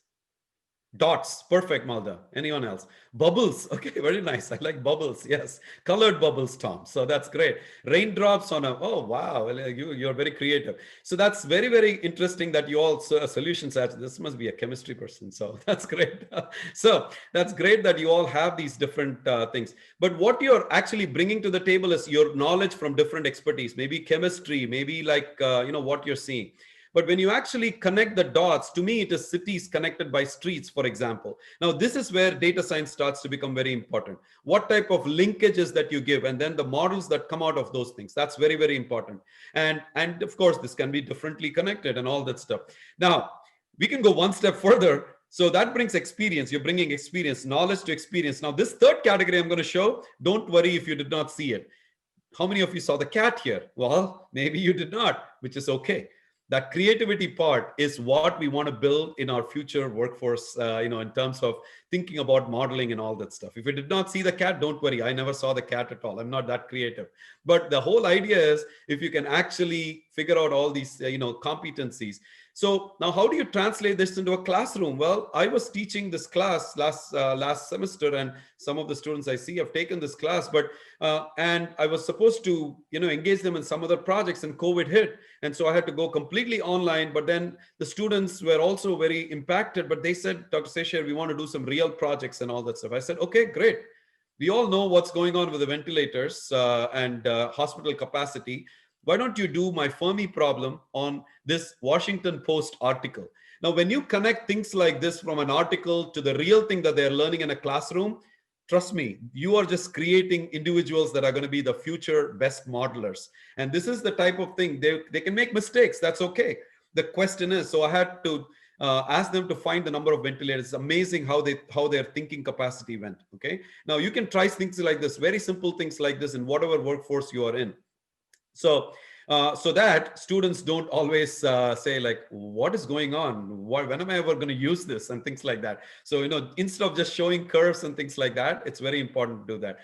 Dots, perfect, Malda. Anyone else? Bubbles, okay, very nice. I like bubbles, yes. Colored bubbles, Tom. So that's great. Raindrops on oh wow, you're very creative. So that's very, very interesting that you all solutions. This must be a chemistry person. So that's great. So that's great that you all have these different things. But what you're actually bringing to the table is your knowledge from different expertise, maybe chemistry, maybe like, what you're seeing. But when you actually connect the dots, to me, it is cities connected by streets, for example. Now, this is where data science starts to become very important. What type of linkages that you give, and then the models that come out of those things. That's very, very important. And of course, this can be differently connected and all that stuff. Now, we can go one step further. So that brings experience. You're bringing experience, knowledge to experience. Now, this third category I'm going to show, don't worry if you did not see it. How many of you saw the cat here? Well, maybe you did not, which is okay. That creativity part is what we want to build in our future workforce, in terms of thinking about modeling and all that stuff. If you did not see the cat, don't worry. I never saw the cat at all. I'm not that creative. But the whole idea is if you can actually figure out all these, competencies. So now how do you translate this into a classroom? Well, I was teaching this class last semester, and some of the students I see have taken this class, but and I was supposed to, engage them in some other projects, and COVID hit. And so I had to go completely online, but then the students were also very impacted, but they said, Dr. Sesher, we want to do some real projects and all that stuff. I said, okay, great. We all know what's going on with the ventilators and hospital capacity. Why don't you do my Fermi problem on this Washington Post article? Now, when you connect things like this from an article to the real thing that they're learning in a classroom, trust me, you are just creating individuals that are going to be the future best modelers. And this is the type of thing, they can make mistakes. That's okay. The question is, so I had to ask them to find the number of ventilators. It's amazing how their thinking capacity went. Okay. Now you can try things like this, very simple things like this in whatever workforce you are in. So that students don't always say like, what is going on? When am I ever going to use this and things like that? So, instead of just showing curves and things like that, it's very important to do that.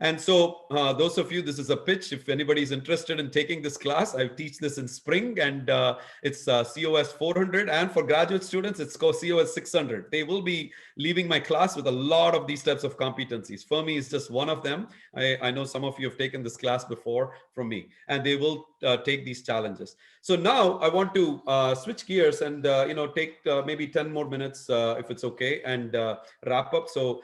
And so those of you, this is a pitch. If anybody is interested in taking this class, I teach this in spring, and it's COS 400. And for graduate students, it's COS 600. They will be leaving my class with a lot of these types of competencies. Fermi is just one of them. I know some of you have taken this class before from me, and they will take these challenges. So now I want to switch gears and take maybe 10 more minutes if it's okay, and wrap up. So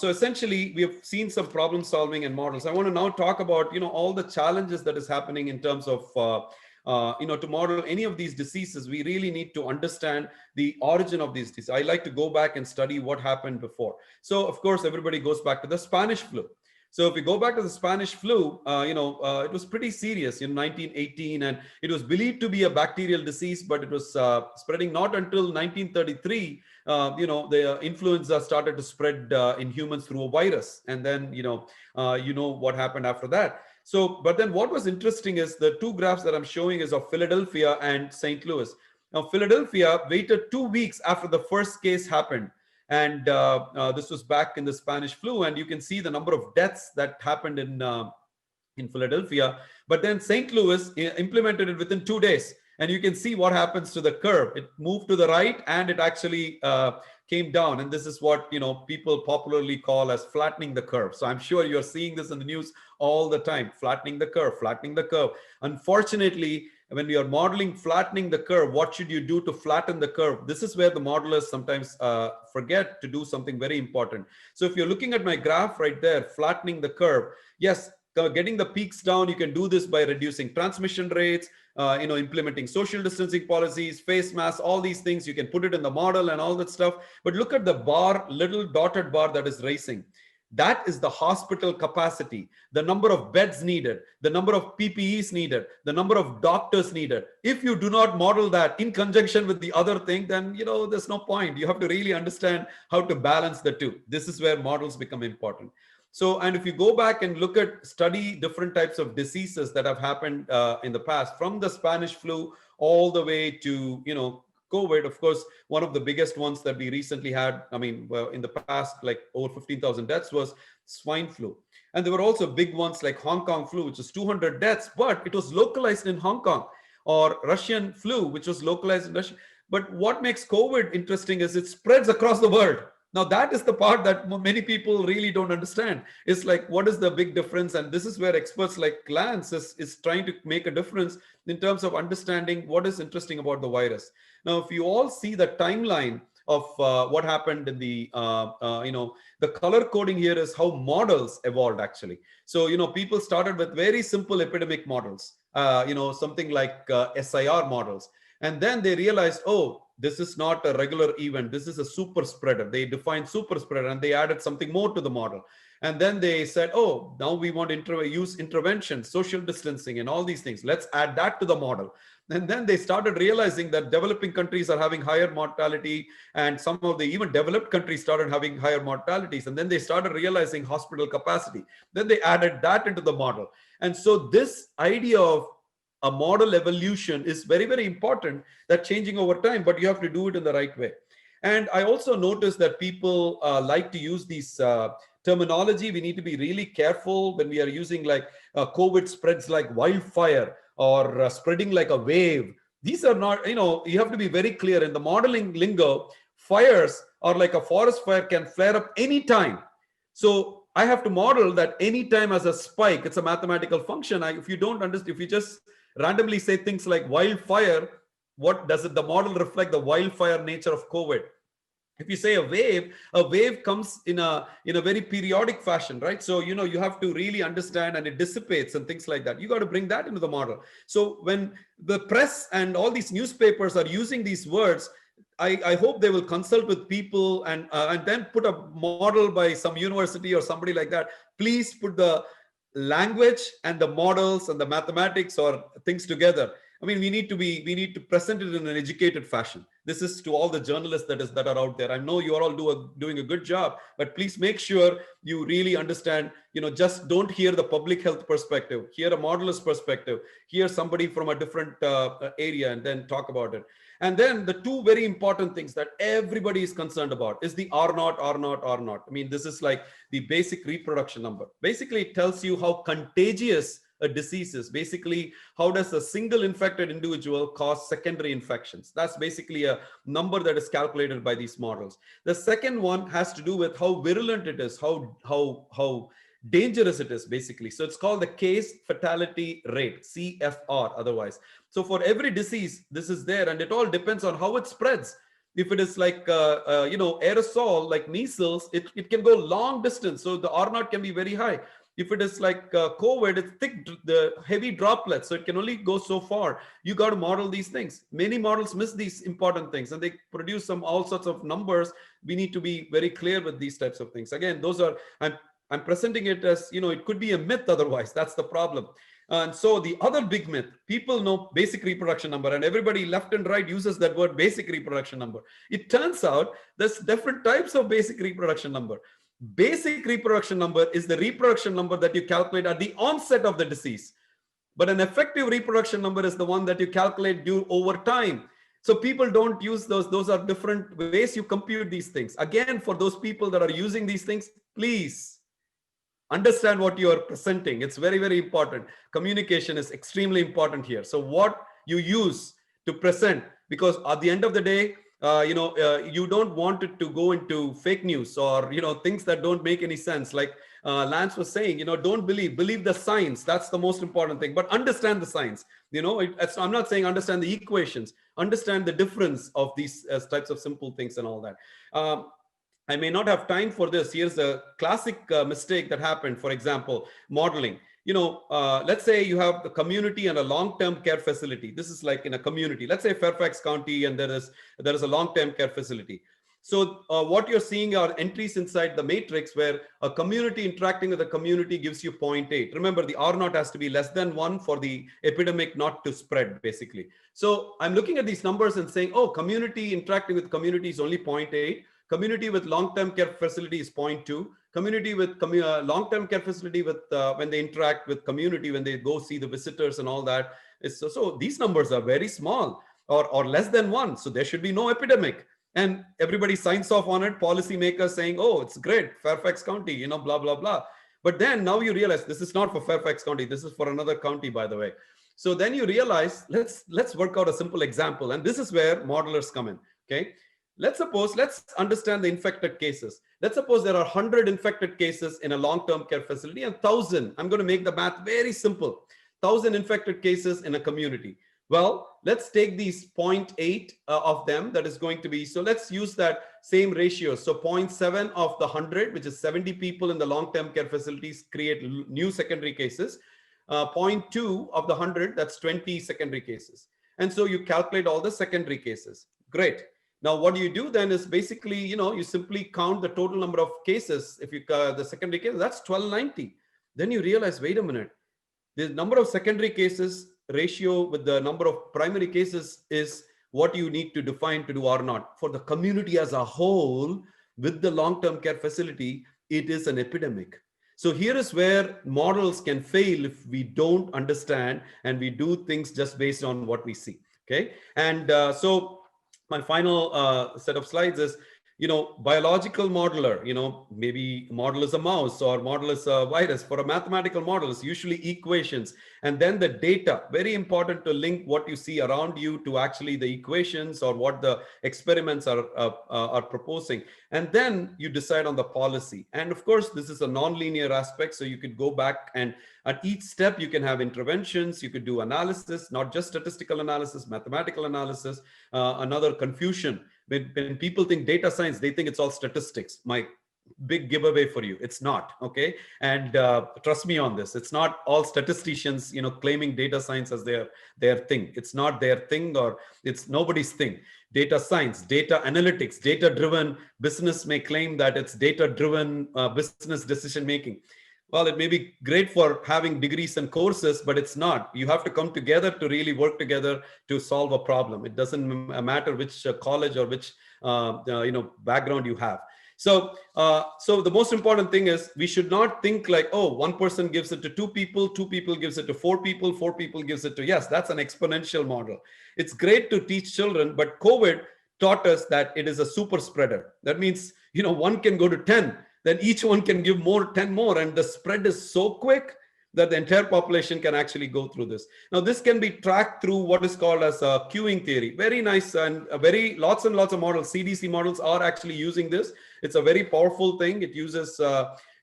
essentially we have seen some problem solving and models. I want to now talk about all the challenges that is happening in terms of to model any of these diseases. We really need to understand the origin of these diseases. I like to go back and study what happened before. So of course everybody goes back to the Spanish flu. So if we go back to the Spanish flu, it was pretty serious in 1918, and it was believed to be a bacterial disease, but it was spreading not until 1933. The influenza started to spread in humans through a virus, and then what happened after that. So, but then what was interesting is the two graphs that I'm showing is of Philadelphia and St. Louis. Now, Philadelphia waited 2 weeks after the first case happened. And this was back in the Spanish flu. And you can see the number of deaths that happened in Philadelphia. But then St. Louis implemented it within 2 days. And you can see what happens to the curve. It moved to the right and it actually came down. And this is what people popularly call as flattening the curve. So I'm sure you're seeing this in the news all the time, flattening the curve, flattening the curve. Unfortunately, when we are modeling flattening the curve, what should you do to flatten the curve? This is where the modelers sometimes forget to do something very important. So if you're looking at my graph right there, flattening the curve, yes, getting the peaks down, you can do this by reducing transmission rates, implementing social distancing policies, face masks, all these things. You can put it in the model and all that stuff. But look at the bar, little dotted bar that is racing. That is the hospital capacity, the number of beds needed, the number of PPEs needed, the number of doctors needed. If you do not model that in conjunction with the other thing, then there's no point. You have to really understand how to balance the two. This is where models become important. So, and if you go back and study different types of diseases that have happened in the past, from the Spanish flu all the way to, COVID, of course, one of the biggest ones that we recently had, in the past, like over 15,000 deaths, was swine flu. And there were also big ones like Hong Kong flu, which was 200 deaths, but it was localized in Hong Kong, or Russian flu, which was localized in Russia. But what makes COVID interesting is it spreads across the world. Now, that is the part that many people really don't understand. It's like, what is the big difference? And this is where experts like Lance is trying to make a difference in terms of understanding what is interesting about the virus. Now, if you all see the timeline of what happened in the color coding here is how models evolved actually. So, people started with very simple epidemic models, something like SIR models. And then they realized, oh, this is not a regular event. This is a super spreader. They defined super spreader and they added something more to the model. And then they said, oh, now we want to use intervention, social distancing and all these things. Let's add that to the model. And then they started realizing that developing countries are having higher mortality, and some of the even developed countries started having higher mortalities. And then they started realizing hospital capacity. Then they added that into the model. And so this idea of a model evolution is very, very important, that changing over time, but you have to do it in the right way. And I also noticed that people like to use these terminology. We need to be really careful when we are using like COVID spreads like wildfire or spreading like a wave. These are not, you have to be very clear in the modeling lingo. Fires are like a forest fire can flare up anytime. So I have to model that anytime as a spike. It's a mathematical function. If you don't understand, if you just randomly say things like wildfire, what does it? The model reflect the wildfire nature of COVID. If you say a wave comes in a very periodic fashion, right? So, you have to really understand, and it dissipates and things like that. You got to bring that into the model. So when the press and all these newspapers are using these words, I hope they will consult with people and then put a model by some university or somebody like that. Please put the language and the models and the mathematics or things together. We need to present it in an educated fashion. This is to all the journalists that are out there. I know you are all doing a good job, but please make sure you really understand, just don't hear the public health perspective, hear a modeler's perspective, hear somebody from a different area, and then talk about it. And then the two very important things that everybody is concerned about is the R0, R0, R0. This is like the basic reproduction number. Basically, it tells you how contagious a disease is. Basically, how does a single infected individual cause secondary infections? That's basically a number that is calculated by these models. The second one has to do with how virulent it is, how dangerous it is, basically. So it's called the case fatality rate, CFR otherwise. So for every disease, this is there, and it all depends on how it spreads. If it is like, aerosol, like measles, it can go long distance. So the R0 can be very high. If it is like COVID, it's thick, the heavy droplets, so it can only go so far. You got to model these things. Many models miss these important things, and they produce all sorts of numbers. We need to be very clear with these types of things. Again, those are, I'm presenting it as, it could be a myth otherwise. That's the problem. And so the other big myth, people know basic reproduction number, and everybody left and right uses that word basic reproduction number. It turns out there's different types of basic reproduction number. Basic reproduction number is the reproduction number that you calculate at the onset of the disease. But an effective reproduction number is the one that you calculate over time. So people don't use those. Those are different ways you compute these things. Again, for those people that are using these things, please understand what you are presenting. It's very, very important. Communication is extremely important here. So what you use to present, because at the end of the day, you don't want it to go into fake news or, things that don't make any sense. Like Lance was saying, don't believe the science. That's the most important thing, but understand the science. I'm not saying understand the equations, understand the difference of these types of simple things and all that. I may not have time for this. Here's a classic mistake that happened. For example, modeling. Let's say you have the community and a long-term care facility. This is like in a community. Let's say Fairfax County, and there is a long-term care facility. So what you're seeing are entries inside the matrix where a community interacting with a community gives you 0.8. Remember, the R naught has to be less than 1 for the epidemic not to spread, basically. So I'm looking at these numbers and saying, oh, community interacting with community is only 0.8. Community with long-term care facility is 0.2. Community with long-term care facility with when they interact with community, when they go see the visitors and all that. So these numbers are very small or less than 1. So there should be no epidemic. And everybody signs off on it. Policymakers saying, oh, it's great, Fairfax County, blah, blah, blah. But then now you realize this is not for Fairfax County. This is for another county, by the way. So then you realize, let's work out a simple example. And this is where modelers come in, okay? Let's understand the infected cases. Let's suppose there are 100 infected cases in a long-term care facility and 1,000. I'm going to make the math very simple. 1,000 infected cases in a community. Well, let's take these 0.8 of them. That is going to be, so let's use that same ratio. So 0.7 of the 100, which is 70 people in the long-term care facilities, create new secondary cases. 0.2 of the 100, that's 20 secondary cases. And so you calculate all the secondary cases. Great. Now, what do you do then is basically, you simply count the total number of cases. If you the secondary cases, that's 1290. Then you realize, wait a minute, the number of secondary cases ratio with the number of primary cases is what you need to define to do R naught. For the community as a whole, with the long-term care facility, it is an epidemic. So here is where models can fail if we don't understand and we do things just based on what we see. Okay, and so my final set of slides is, biological modeler, maybe model is a mouse or model is a virus. For a mathematical model, it's usually equations. And then the data, very important to link what you see around you to actually the equations or what the experiments are proposing. And then you decide on the policy. And of course, this is a non-linear aspect. So you could go back and at each step, you can have interventions. You could do analysis, not just statistical analysis, mathematical analysis. Another confusion. When people think data science, they think it's all statistics. My big giveaway for you, it's not, okay? And trust me on this, it's not all statisticians, claiming data science as their thing. It's not their thing, or it's nobody's thing. Data science, data analytics, data-driven business may claim that it's data-driven business decision-making. Well, it may be great for having degrees and courses, but it's not. You have to come together to really work together to solve a problem. It doesn't matter which college or which background you have. So the most important thing is we should not think like, oh, one person gives it to two people gives it to four people gives it to, yes, that's an exponential model. It's great to teach children, but COVID taught us that it is a super spreader. That means, one can go to 10. Then each one can give 10 more, and the spread is so quick that the entire population can actually go through this. Now, this can be tracked through what is called as a queuing theory. Very nice and lots and lots of models. CDC models are actually using this. It's a very powerful thing. It uses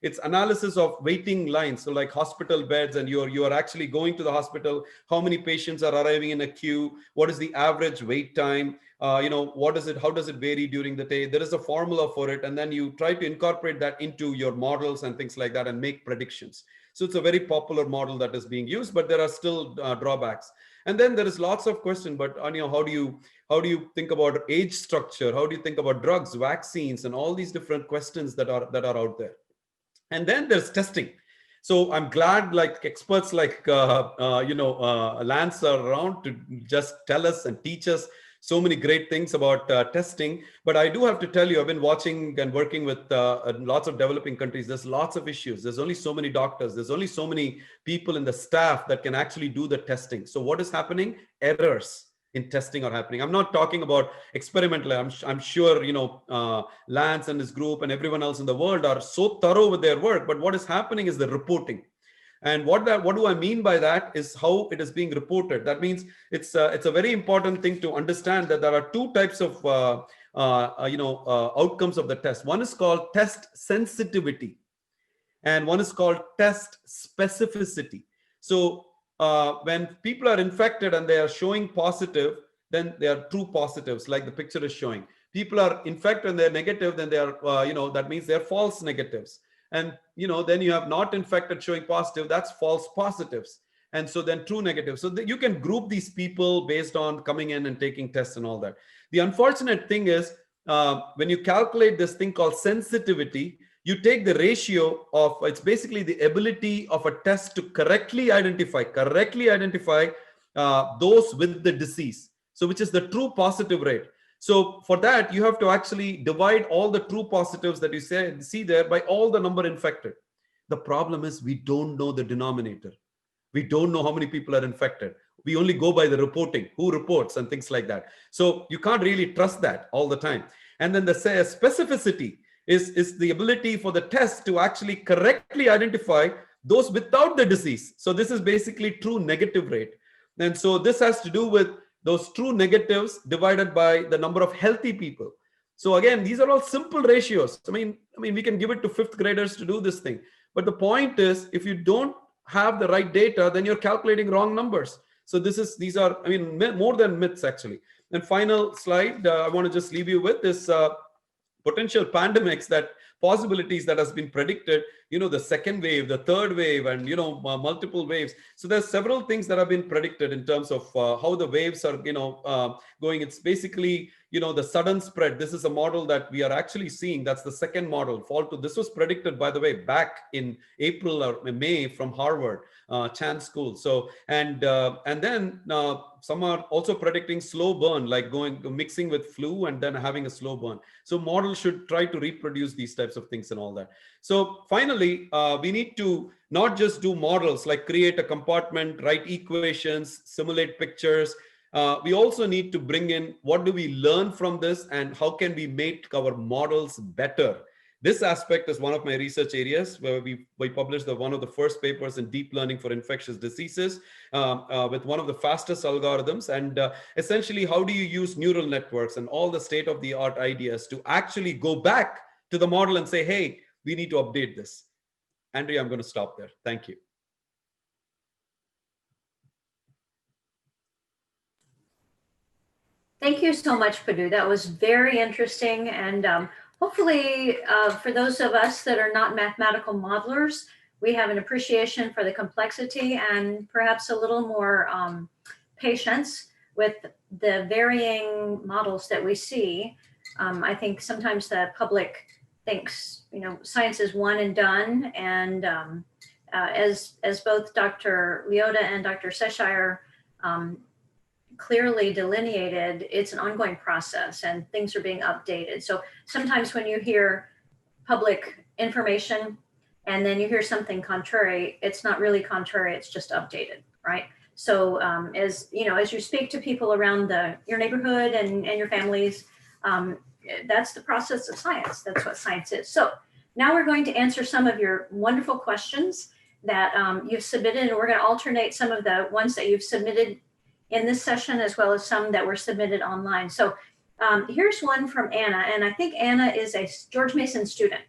it's analysis of waiting lines. So like hospital beds, and you are actually going to the hospital. How many patients are arriving in a queue? What is the average wait time? What is it? How does it vary during the day? There is a formula for it. And then you try to incorporate that into your models and things like that and make predictions. So it's a very popular model that is being used, but there are still drawbacks. And then there is lots of questions, but how do you think about age structure? How do you think about drugs, vaccines, and all these different questions that are out there? And then there's testing. So I'm glad like experts like, Lance are around to just tell us and teach us so many great things about testing. But I do have to tell you, I've been watching and working with lots of developing countries. There's lots of issues. There's only so many doctors. There's only so many people in the staff that can actually do the testing. So what is happening? Errors. in testing are happening. I'm not talking about experimental. I'm sure, Lance and his group and everyone else in the world are so thorough with their work, but what is happening is the reporting. And what do I mean by that is how it is being reported. That means it's a very important thing to understand that there are two types of outcomes of the test. One is called test sensitivity, and one is called test specificity. So when people are infected and they are showing positive, then they are true positives, like the picture is showing. People are infected and they're negative, then they are, that means they're false negatives. And, then you have not infected showing positive, that's false positives. And so then true negatives. So you can group these people based on coming in and taking tests and all that. The unfortunate thing is when you calculate this thing called sensitivity, you take the ratio of, it's basically the ability of a test to correctly identify those with the disease. So which is the true positive rate. So for that, you have to actually divide all the true positives that you see there by all the number infected. The problem is we don't know the denominator. We don't know how many people are infected. We only go by the reporting, who reports and things like that. So you can't really trust that all the time. And then the specificity is the ability for the test to actually correctly identify those without the disease. So this is basically true negative rate. And so this has to do with those true negatives divided by the number of healthy people. So again, these are all simple ratios. I mean, we can give it to fifth graders to do this thing. But the point is, if you don't have the right data, then you're calculating wrong numbers. So these are, more than myths actually. And final slide, I want to just leave you with this potential pandemics, that possibilities that has been predicted, the second wave, the third wave, and multiple waves. So there's several things that have been predicted in terms of how the waves are going. It's basically the sudden spread. This is a model that we are actually seeing. That's the second model. This was predicted, by the way, back in April or May from Harvard Chan School. So and then some are also predicting slow burn, like mixing with flu and then having a slow burn. So models should try to reproduce these types of things and all that. So finally, we need to not just do models like create a compartment, write equations, simulate pictures. We also need to bring in what do we learn from this and how can we make our models better. This aspect is one of my research areas where we published one of the first papers in deep learning for infectious diseases with one of the fastest algorithms. And essentially, how do you use neural networks and all the state-of-the-art ideas to actually go back to the model and say, hey, we need to update this. Andrea, I'm going to stop there. Thank you. Thank you so much, Padu. That was very interesting. And hopefully, for those of us that are not mathematical modelers, we have an appreciation for the complexity and perhaps a little more patience with the varying models that we see. I think sometimes the public thinks, science is one and done. And as both Dr. Leota and Dr. Seshire clearly delineated, it's an ongoing process and things are being updated. So sometimes when you hear public information and then you hear something contrary, it's not really contrary, it's just updated, right? So as you speak to people around your neighborhood and your families, that's the process of science. That's what science is. So now we're going to answer some of your wonderful questions that you've submitted, and we're going to alternate some of the ones that you've submitted in this session as well as some that were submitted online. So here's one from Anna, and I think Anna is a George Mason student.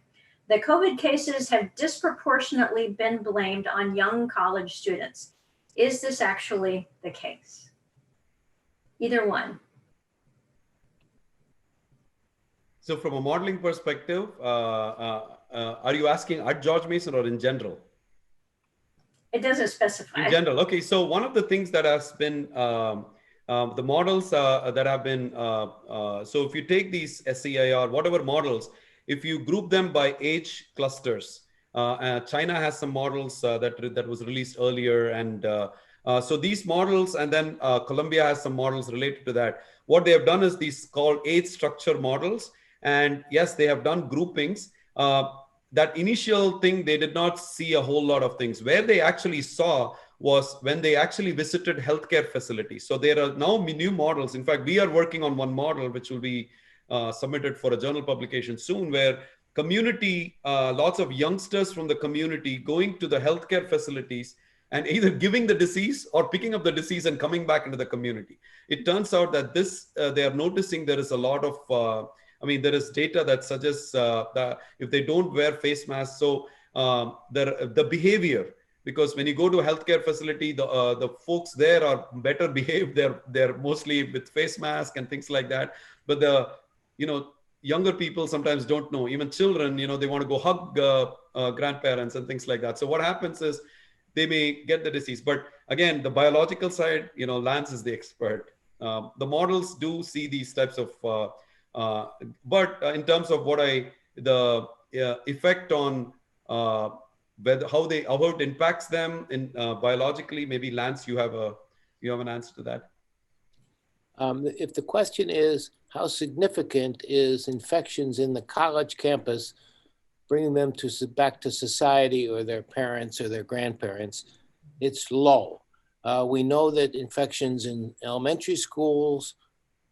The COVID cases have disproportionately been blamed on young college students. Is this actually the case? Either one. So from a modeling perspective, are you asking at George Mason or in general? It doesn't specify. In general. Okay, so one of the things that has been, the models that have been, so if you take these SCIR, whatever models, if you group them by age clusters, China has some models that was released earlier. And so these models, and then Colombia has some models related to that. What they have done is these called age structure models. And yes, they have done groupings. That initial thing, they did not see a whole lot of things. Where they actually saw was when they actually visited healthcare facilities. So there are now new models. In fact, we are working on one model which will be submitted for a journal publication soon, where community, lots of youngsters from the community going to the healthcare facilities and either giving the disease or picking up the disease and coming back into the community. It turns out that this, they are noticing there is a lot of, there is data that suggests that if they don't wear face masks, so the behavior, because when you go to a healthcare facility, the folks there are better behaved. They're mostly with face mask and things like that. But the younger people sometimes don't know. Even children, they want to go hug grandparents and things like that. So what happens is they may get the disease. But again, the biological side, Lance is the expert. The models do see these types of, but in terms of the effect on how it impacts them in biologically, maybe Lance, you have an answer to that. If the question is how significant is infections in the college campus, bringing them back to society or their parents or their grandparents, it's low. We know that infections in elementary schools,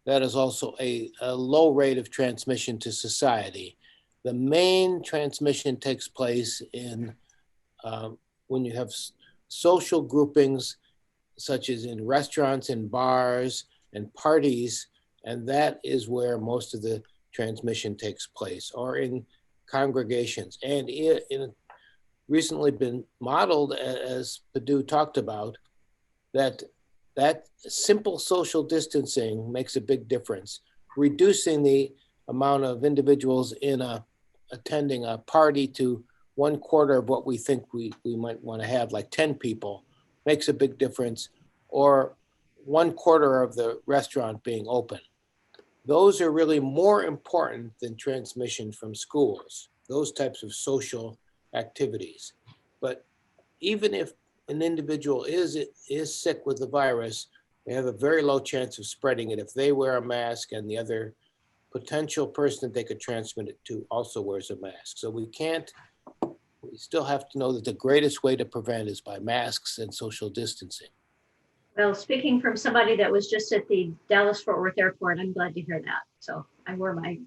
that is also a low rate of transmission to society. The main transmission takes place in when you have social groupings, such as in restaurants and bars and parties, and that is where most of the transmission takes place, or in congregations. And it recently been modeled, as Padu talked about, that simple social distancing makes a big difference, reducing the amount of individuals attending a party to 1/4 of what we think we might want to have, like 10 people, makes a big difference, or 1/4 of the restaurant being open. Those are really more important than transmission from schools, those types of social activities. But even if an individual is sick with the virus, they have a very low chance of spreading it if they wear a mask and the other potential person that they could transmit it to also wears a mask. So we still have to know that the greatest way to prevent is by masks and social distancing. Well, speaking from somebody that was just at the Dallas-Fort Worth Airport, I'm glad to hear that. So I wore my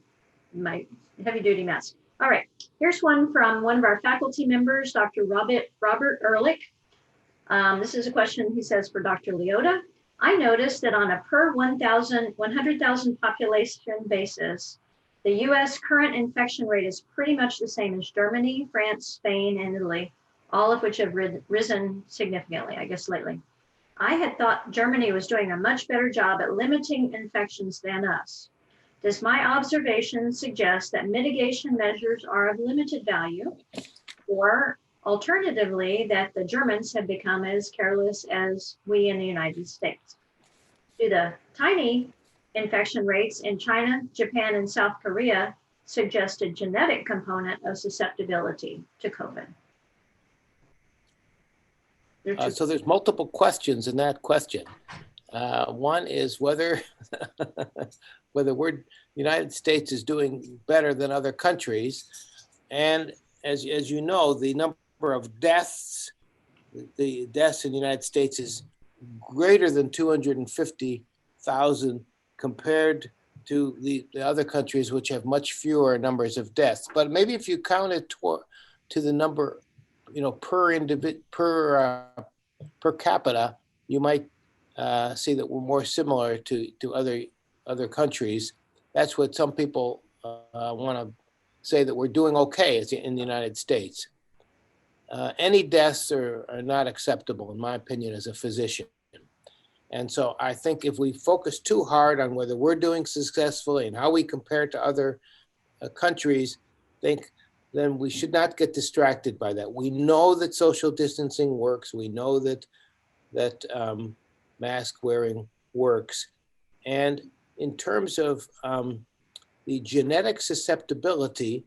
heavy-duty mask. All right, here's one from one of our faculty members, Dr. Robert Ehrlich. This is a question, he says, for Dr. Leota. I noticed that on a per 100,000 population basis, the US current infection rate is pretty much the same as Germany, France, Spain, and Italy, all of which have risen significantly, I guess, lately. I had thought Germany was doing a much better job at limiting infections than us. Does my observation suggest that mitigation measures are of limited value, or alternatively, that the Germans have become as careless as we in the United States? Do the tiny infection rates in China, Japan, and South Korea suggest a genetic component of susceptibility to COVID? So there's multiple questions in that question. One is whether the United States is doing better than other countries. And as you know, the number of deaths, the deaths in the United States is greater than 250,000 compared to the other countries, which have much fewer numbers of deaths. But maybe if you count it to the number, per capita, you might see that we're more similar to other countries. That's what some people want to say, that we're doing okay in the United States. Any deaths are not acceptable, in my opinion, as a physician. And so I think if we focus too hard on whether we're doing successfully and how we compare to other countries, then we should not get distracted by that. We know that social distancing works. We know that mask wearing works. And in terms of the genetic susceptibility,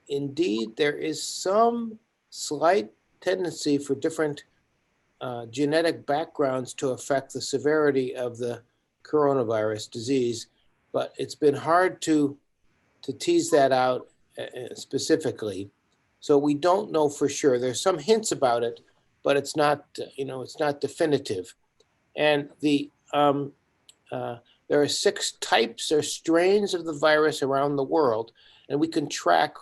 indeed, there is some slight tendency for different genetic backgrounds to affect the severity of the coronavirus disease, but it's been hard to tease that out specifically. So we don't know for sure. There's some hints about it, but it's not, it's not definitive. And there are 6 types or strains of the virus around the world, and we can track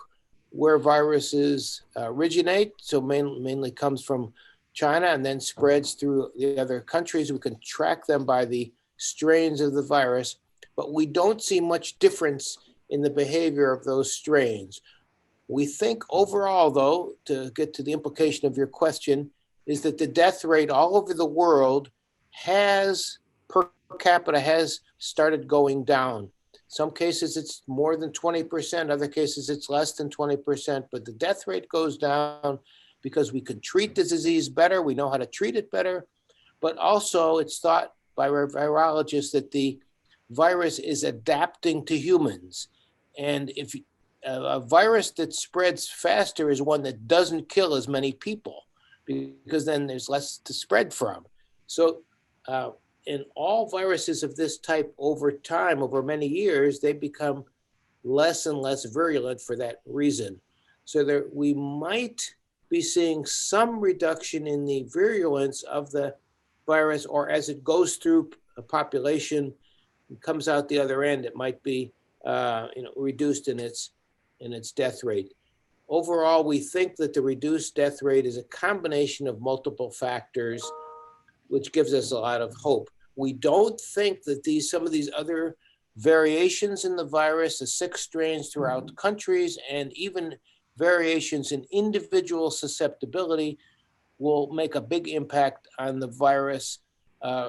where viruses originate. So mainly comes from China and then spreads through the other countries. We can track them by the strains of the virus, but we don't see much difference in the behavior of those strains. We think overall, though, to get to the implication of your question, is that the death rate all over the world has, per capita, has started going down. Some cases it's more than 20%, other cases it's less than 20%, but the death rate goes down because we can treat the disease better, we know how to treat it better, but also it's thought by virologists that the virus is adapting to humans. And if a virus that spreads faster is one that doesn't kill as many people, because then there's less to spread from. So in all viruses of this type over time, over many years, they become less and less virulent for that reason. So there, we might be seeing some reduction in the virulence of the virus, or as it goes through a population and comes out the other end, it might be reduced in its death rate. Overall, we think that the reduced death rate is a combination of multiple factors, which gives us a lot of hope. We don't think that some of these other variations in the virus, the 6 strains throughout countries, and even variations in individual susceptibility will make a big impact on the virus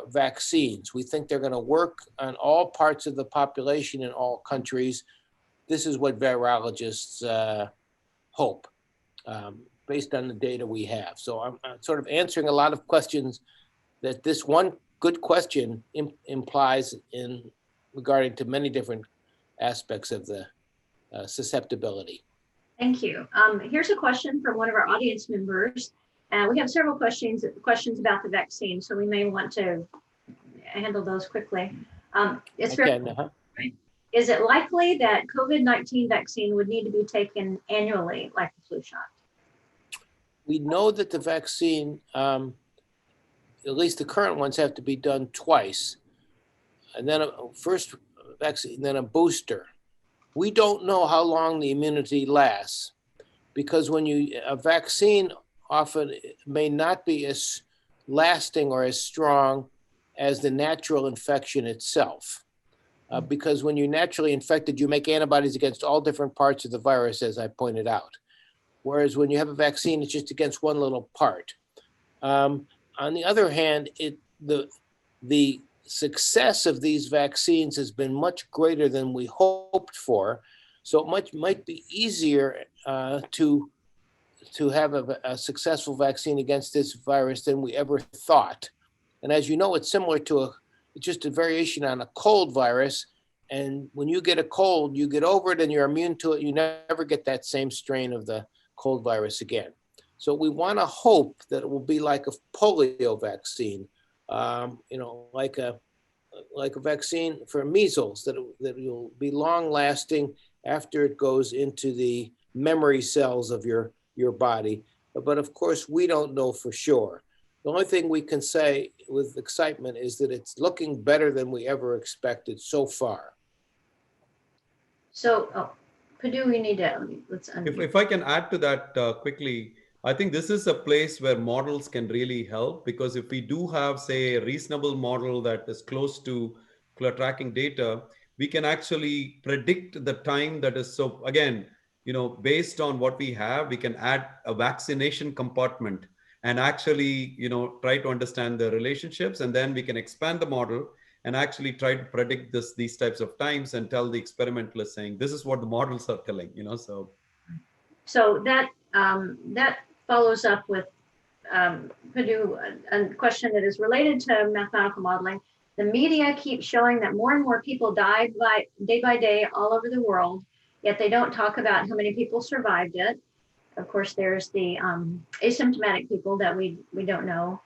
vaccines. We think they're going to work on all parts of the population in all countries. This is what virologists hope, based on the data we have. So I'm sort of answering a lot of questions that this one good question implies in regarding to many different aspects of the susceptibility. Thank you. Here's a question from one of our audience members. We have several questions about the vaccine, so we may want to handle those quickly. Is it likely that COVID-19 vaccine would need to be taken annually like the flu shot? We know that the vaccine, at least the current ones, have to be done twice. And then a first vaccine, then a booster. We don't know how long the immunity lasts, because when a vaccine often may not be as lasting or as strong as the natural infection itself. Because when you're naturally infected, you make antibodies against all different parts of the virus, as I pointed out. Whereas when you have a vaccine, it's just against one little part. On the other hand, the success of these vaccines has been much greater than we hoped for. So it might be easier to have a successful vaccine against this virus than we ever thought. And as you know, it's similar to it's just a variation on a cold virus. And when you get a cold, you get over it and you're immune to it. You never get that same strain of the cold virus again. So we want to hope that it will be like a polio vaccine, like a vaccine for measles, that it will be long lasting after it goes into the memory cells of your body. But of course, we don't know for sure. The only thing we can say with excitement is that it's looking better than we ever expected so far. So, Padu, we need to, let's unmute. If I can add to that quickly, I think this is a place where models can really help, because if we do have, say, a reasonable model that is close to tracking data, we can actually predict the time that is. So again, based on what we have, we can add a vaccination compartment and actually, try to understand the relationships, and then we can expand the model and actually try to predict these types of times and tell the experimentalists saying, this is what the models are telling, So that follows up with Padu, a question that is related to mathematical modeling. The media keeps showing that more and more people die day by day all over the world, yet they don't talk about how many people survived it. Of course, there's the asymptomatic people that we don't know.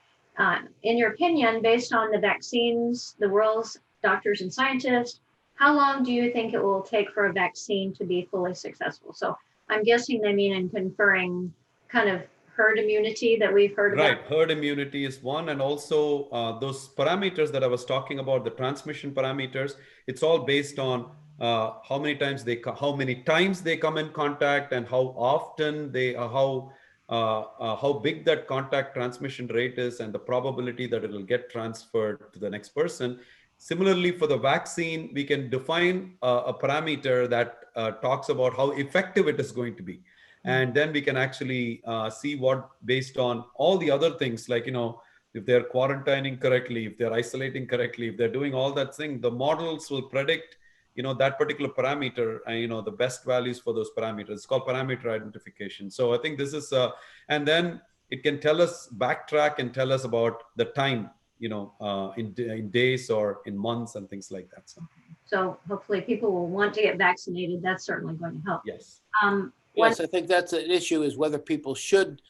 In your opinion, based on the vaccines, the world's doctors and scientists, how long do you think it will take for a vaccine to be fully successful? So I'm guessing they mean in conferring kind of herd immunity that we've heard Right, about? herd immunity is one, and also those parameters that I was talking about, the transmission parameters. It's all based on how many times they come in contact, and how often how big that contact transmission rate is, and the probability that it will get transferred to the next person. Similarly, for the vaccine, we can define a parameter that talks about how effective it is going to be. And then we can actually see what, based on all the other things, like, if they're quarantining correctly, if they're isolating correctly, if they're doing all that thing, the models will predict, that particular parameter, and, the best values for those parameters. It's called parameter identification. So I think this is, and then it can tell us, backtrack and tell us about the time, in days or in months and things like that. So hopefully people will want to get vaccinated. That's certainly going to help. Yes. Yes, I think that's an issue, is whether people should,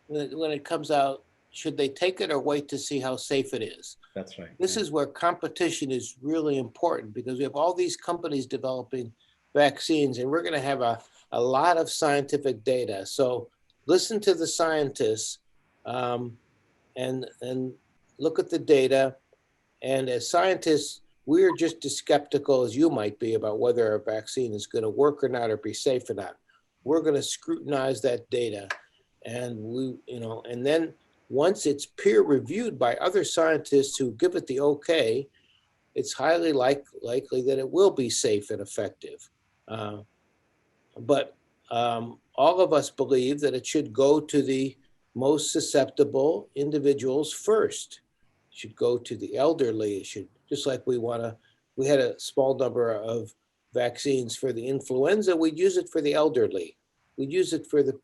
when it comes out, should they take it or wait to see how safe it is? That's right. This is where competition is really important, because we have all these companies developing vaccines, and we're going to have a lot of scientific data. So listen to the scientists and look at the data. And as scientists, we're just as skeptical as you might be about whether a vaccine is going to work or not, or be safe or not. We're going to scrutinize that data, and and then once it's peer reviewed by other scientists who give it the okay, it's highly likely that it will be safe and effective. But all of us believe that it should go to the most susceptible individuals first. It should go to the elderly. It should, just like we had a small number of vaccines for the influenza, we'd use it for the elderly. We'd use it for the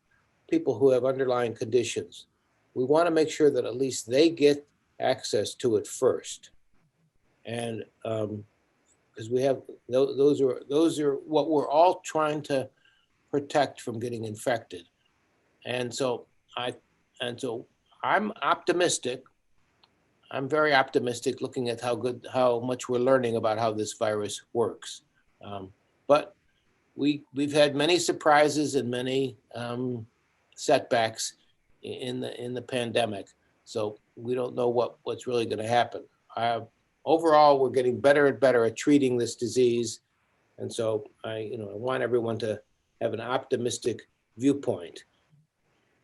people who have underlying conditions. We want to make sure that at least they get access to it first. And because we have, those are what we're all trying to protect from getting infected. And so I'm optimistic. I'm very optimistic, looking at how much we're learning about how this virus works. But we've had many surprises and many setbacks in the pandemic. So we don't know what's really going to happen. Overall, we're getting better and better at treating this disease. And so I want everyone to have an optimistic viewpoint.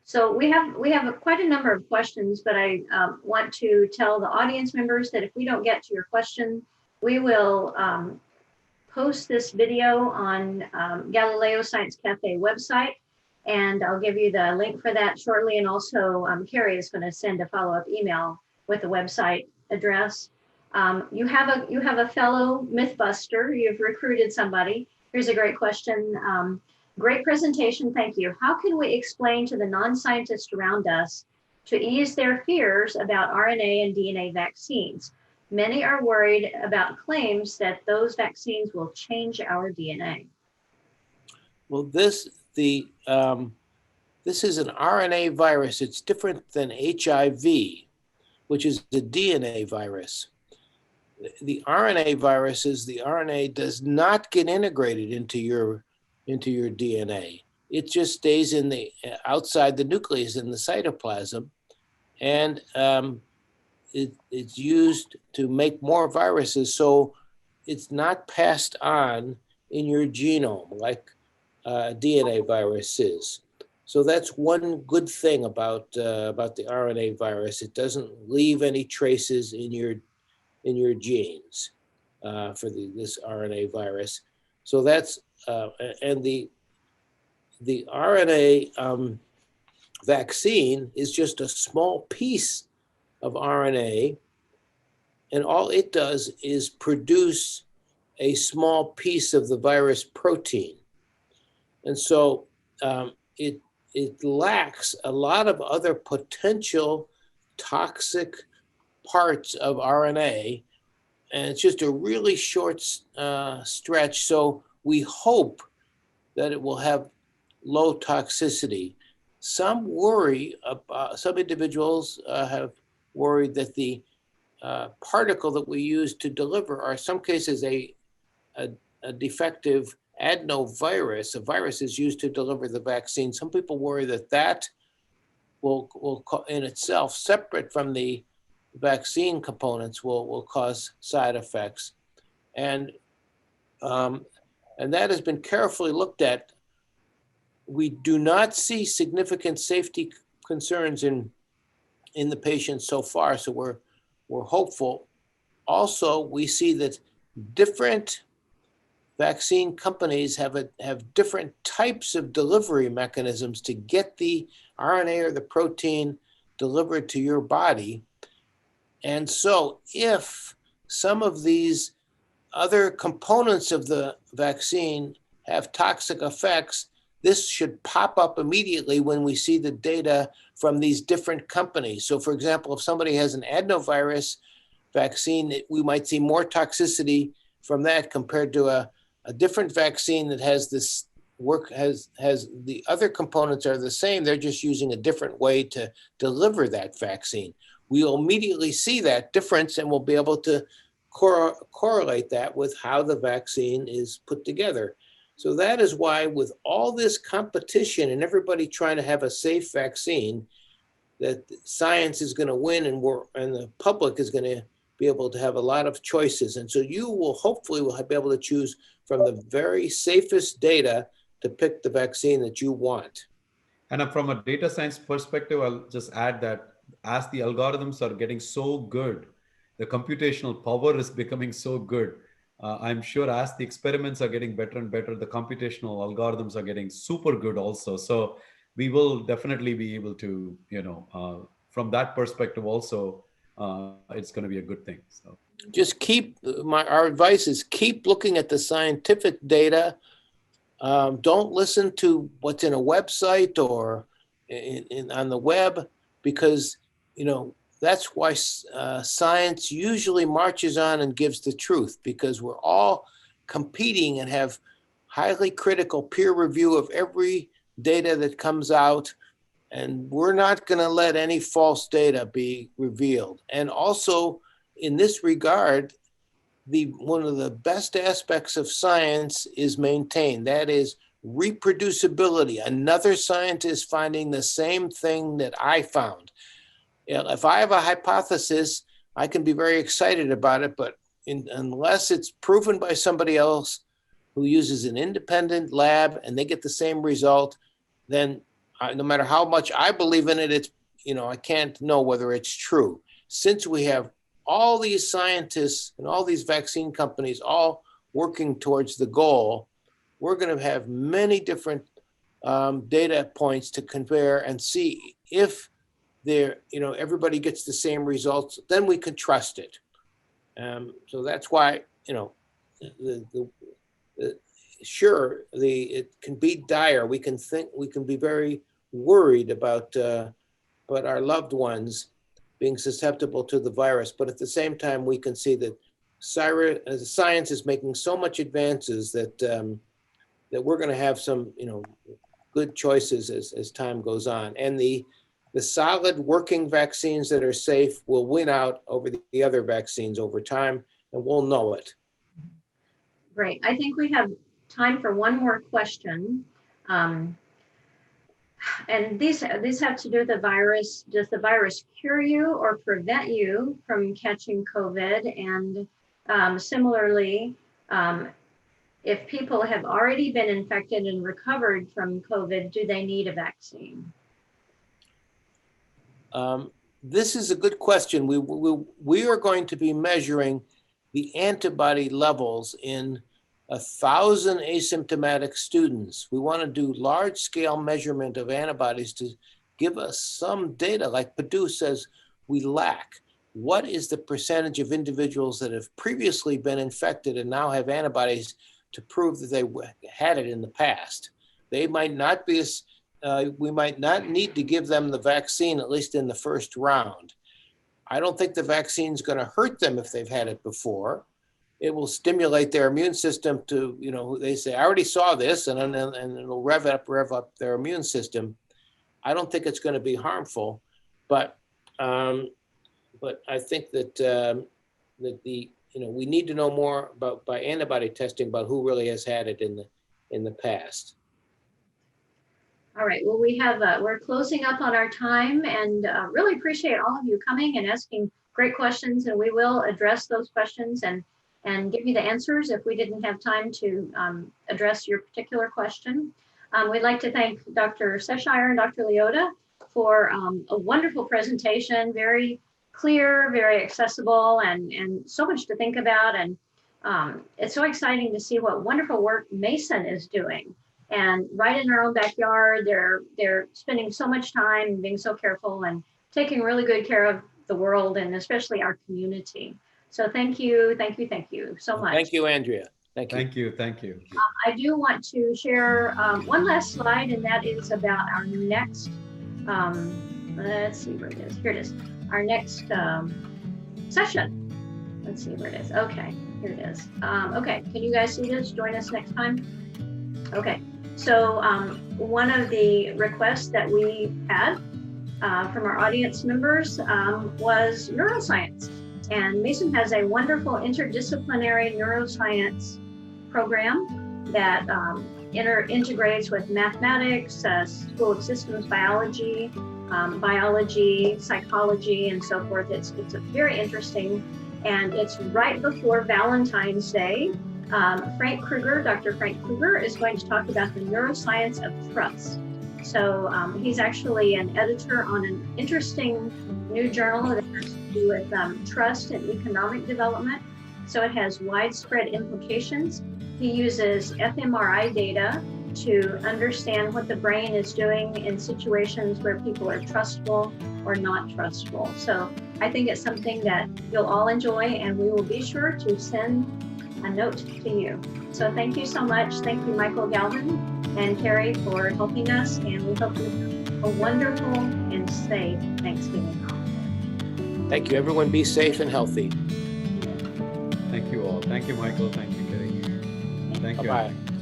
So we have quite a number of questions, but I want to tell the audience members that if we don't get to your question, we will post this video on Galileo Science Café website, and I'll give you the link for that shortly. And also Carrie is going to send a follow-up email with the website address. You have a fellow Mythbuster. You've recruited somebody. Here's a great question. Great presentation, thank you. How can we explain to the non-scientists around us to ease their fears about RNA and DNA vaccines? Many are worried about claims that those vaccines will change our DNA. Well, this is an RNA virus. It's different than HIV, which is a DNA virus. The RNA viruses, the RNA does not get integrated into your DNA. It just stays outside the nucleus in the cytoplasm, and it's used to make more viruses. So it's not passed on in your genome like a DNA virus is. So that's one good thing about the RNA virus. It doesn't leave any traces in your genes for this RNA virus. So that's and the RNA vaccine is just a small piece of RNA, and all it does is produce a small piece of the virus protein. And so it lacks a lot of other potential toxic parts of RNA, and it's just a really short stretch. So we hope that it will have low toxicity. Some individuals have worried that the particle that we use to deliver are in some cases a defective adenovirus. A virus is used to deliver the vaccine. Some people worry that in itself, separate from the vaccine components, will cause side effects. And that has been carefully looked at. We do not see significant safety concerns in the patients so far, so we're hopeful. Also, we see that different vaccine companies have different types of delivery mechanisms to get the RNA or the protein delivered to your body. And so if some of these other components of the vaccine have toxic effects, this should pop up immediately when we see the data from these different companies. So for example, if somebody has an adenovirus vaccine, we might see more toxicity from that compared to a different vaccine that has this has the other components are the same. They're just using a different way to deliver that vaccine. We'll immediately see that difference, and we'll be able to correlate that with how the vaccine is put together. So that is why, with all this competition and everybody trying to have a safe vaccine, that science is going to win, and the public is going to be able to have a lot of choices. And so you will hopefully be able to choose from the very safest data to pick the vaccine that you want. And from a data science perspective, I'll just add that as the algorithms are getting so good, the computational power is becoming so good. I'm sure as the experiments are getting better and better, the computational algorithms are getting super good also. So we will definitely be able to, from that perspective also, it's going to be a good thing. So just our advice is keep looking at the scientific data. Don't listen to what's in a website or on the web, because that's why science usually marches on and gives the truth, because we're all competing and have highly critical peer review of every data that comes out, and we're not going to let any false data be revealed. And also, in this regard, one of the best aspects of science is maintained. That is reproducibility. Another scientist finding the same thing that I found. If I have a hypothesis, I can be very excited about it, but unless it's proven by somebody else who uses an independent lab and they get the same result, then no matter how much I believe in it, I can't know whether it's true. Since we have all these scientists and all these vaccine companies all working towards the goal, we're going to have many different data points to compare and see if everybody gets the same results. Then we can trust it. So that's why sure, it can be dire. We can be very worried about our loved ones being susceptible to the virus, but at the same time, we can see that science is making so much advances that that we're going to have some good choices as time goes on, and the solid working vaccines that are safe will win out over the other vaccines over time, and we'll know it. Great. I think we have time for one more question. And these have to do with the virus. Does the virus cure you or prevent you from catching COVID? And similarly, if people have already been infected and recovered from COVID, do they need a vaccine? This is a good question. We are going to be measuring the antibody levels in 1,000 asymptomatic students. We want to do large-scale measurement of antibodies to give us some data, like Purdue says we lack. What is the percentage of individuals that have previously been infected and now have antibodies to prove that they had it in the past? They might not be we might not need to give them the vaccine, at least in the first round. I don't think the vaccine is going to hurt them if they've had it before. It will stimulate their immune system to, they say, I already saw this, and it'll rev up their immune system. I don't think it's going to be harmful, but I think that we need to know more by antibody testing about who really has had it in the past. All right. Well, we're closing up on our time, and really appreciate all of you coming and asking great questions, and we will address those questions and give you the answers if we didn't have time to address your particular question. We'd like to thank Dr. Seshire and Dr. Leota for a wonderful presentation, very clear, very accessible, and so much to think about. And it's so exciting to see what wonderful work Mason is doing. And right in our own backyard, they're spending so much time being so careful and taking really good care of the world and especially our community. So thank you so much. Thank you, Andrea. Thank you. Thank you. Thank you. I do want to share one last slide, and that is about our next, let's see where it is. Here it is. Our next session. Let's see where it is. Okay, here it is. Okay, can you guys see this? Join us next time. Okay, so one of the requests that we had from our audience members was neuroscience. And Mason has a wonderful interdisciplinary neuroscience program that integrates with mathematics, School of Systems Biology, biology, psychology, and so forth. It's very interesting, and it's right before Valentine's Day. Dr. Frank Kruger is going to talk about the neuroscience of trust. So he's actually an editor on an interesting new journal that has to do with trust and economic development. So it has widespread implications. He uses fMRI data to understand what the brain is doing in situations where people are trustful or not trustful. So I think it's something that you'll all enjoy, and we will be sure to send a note to you. So thank you so much. Thank you, Michael Galvin and Carrie, for helping us, and we hope you have a wonderful and safe Thanksgiving holiday. Thank you, everyone. Be safe and healthy. Thank you all. Thank you, Michael. Thank you, Kerry. Thank you. Bye-bye.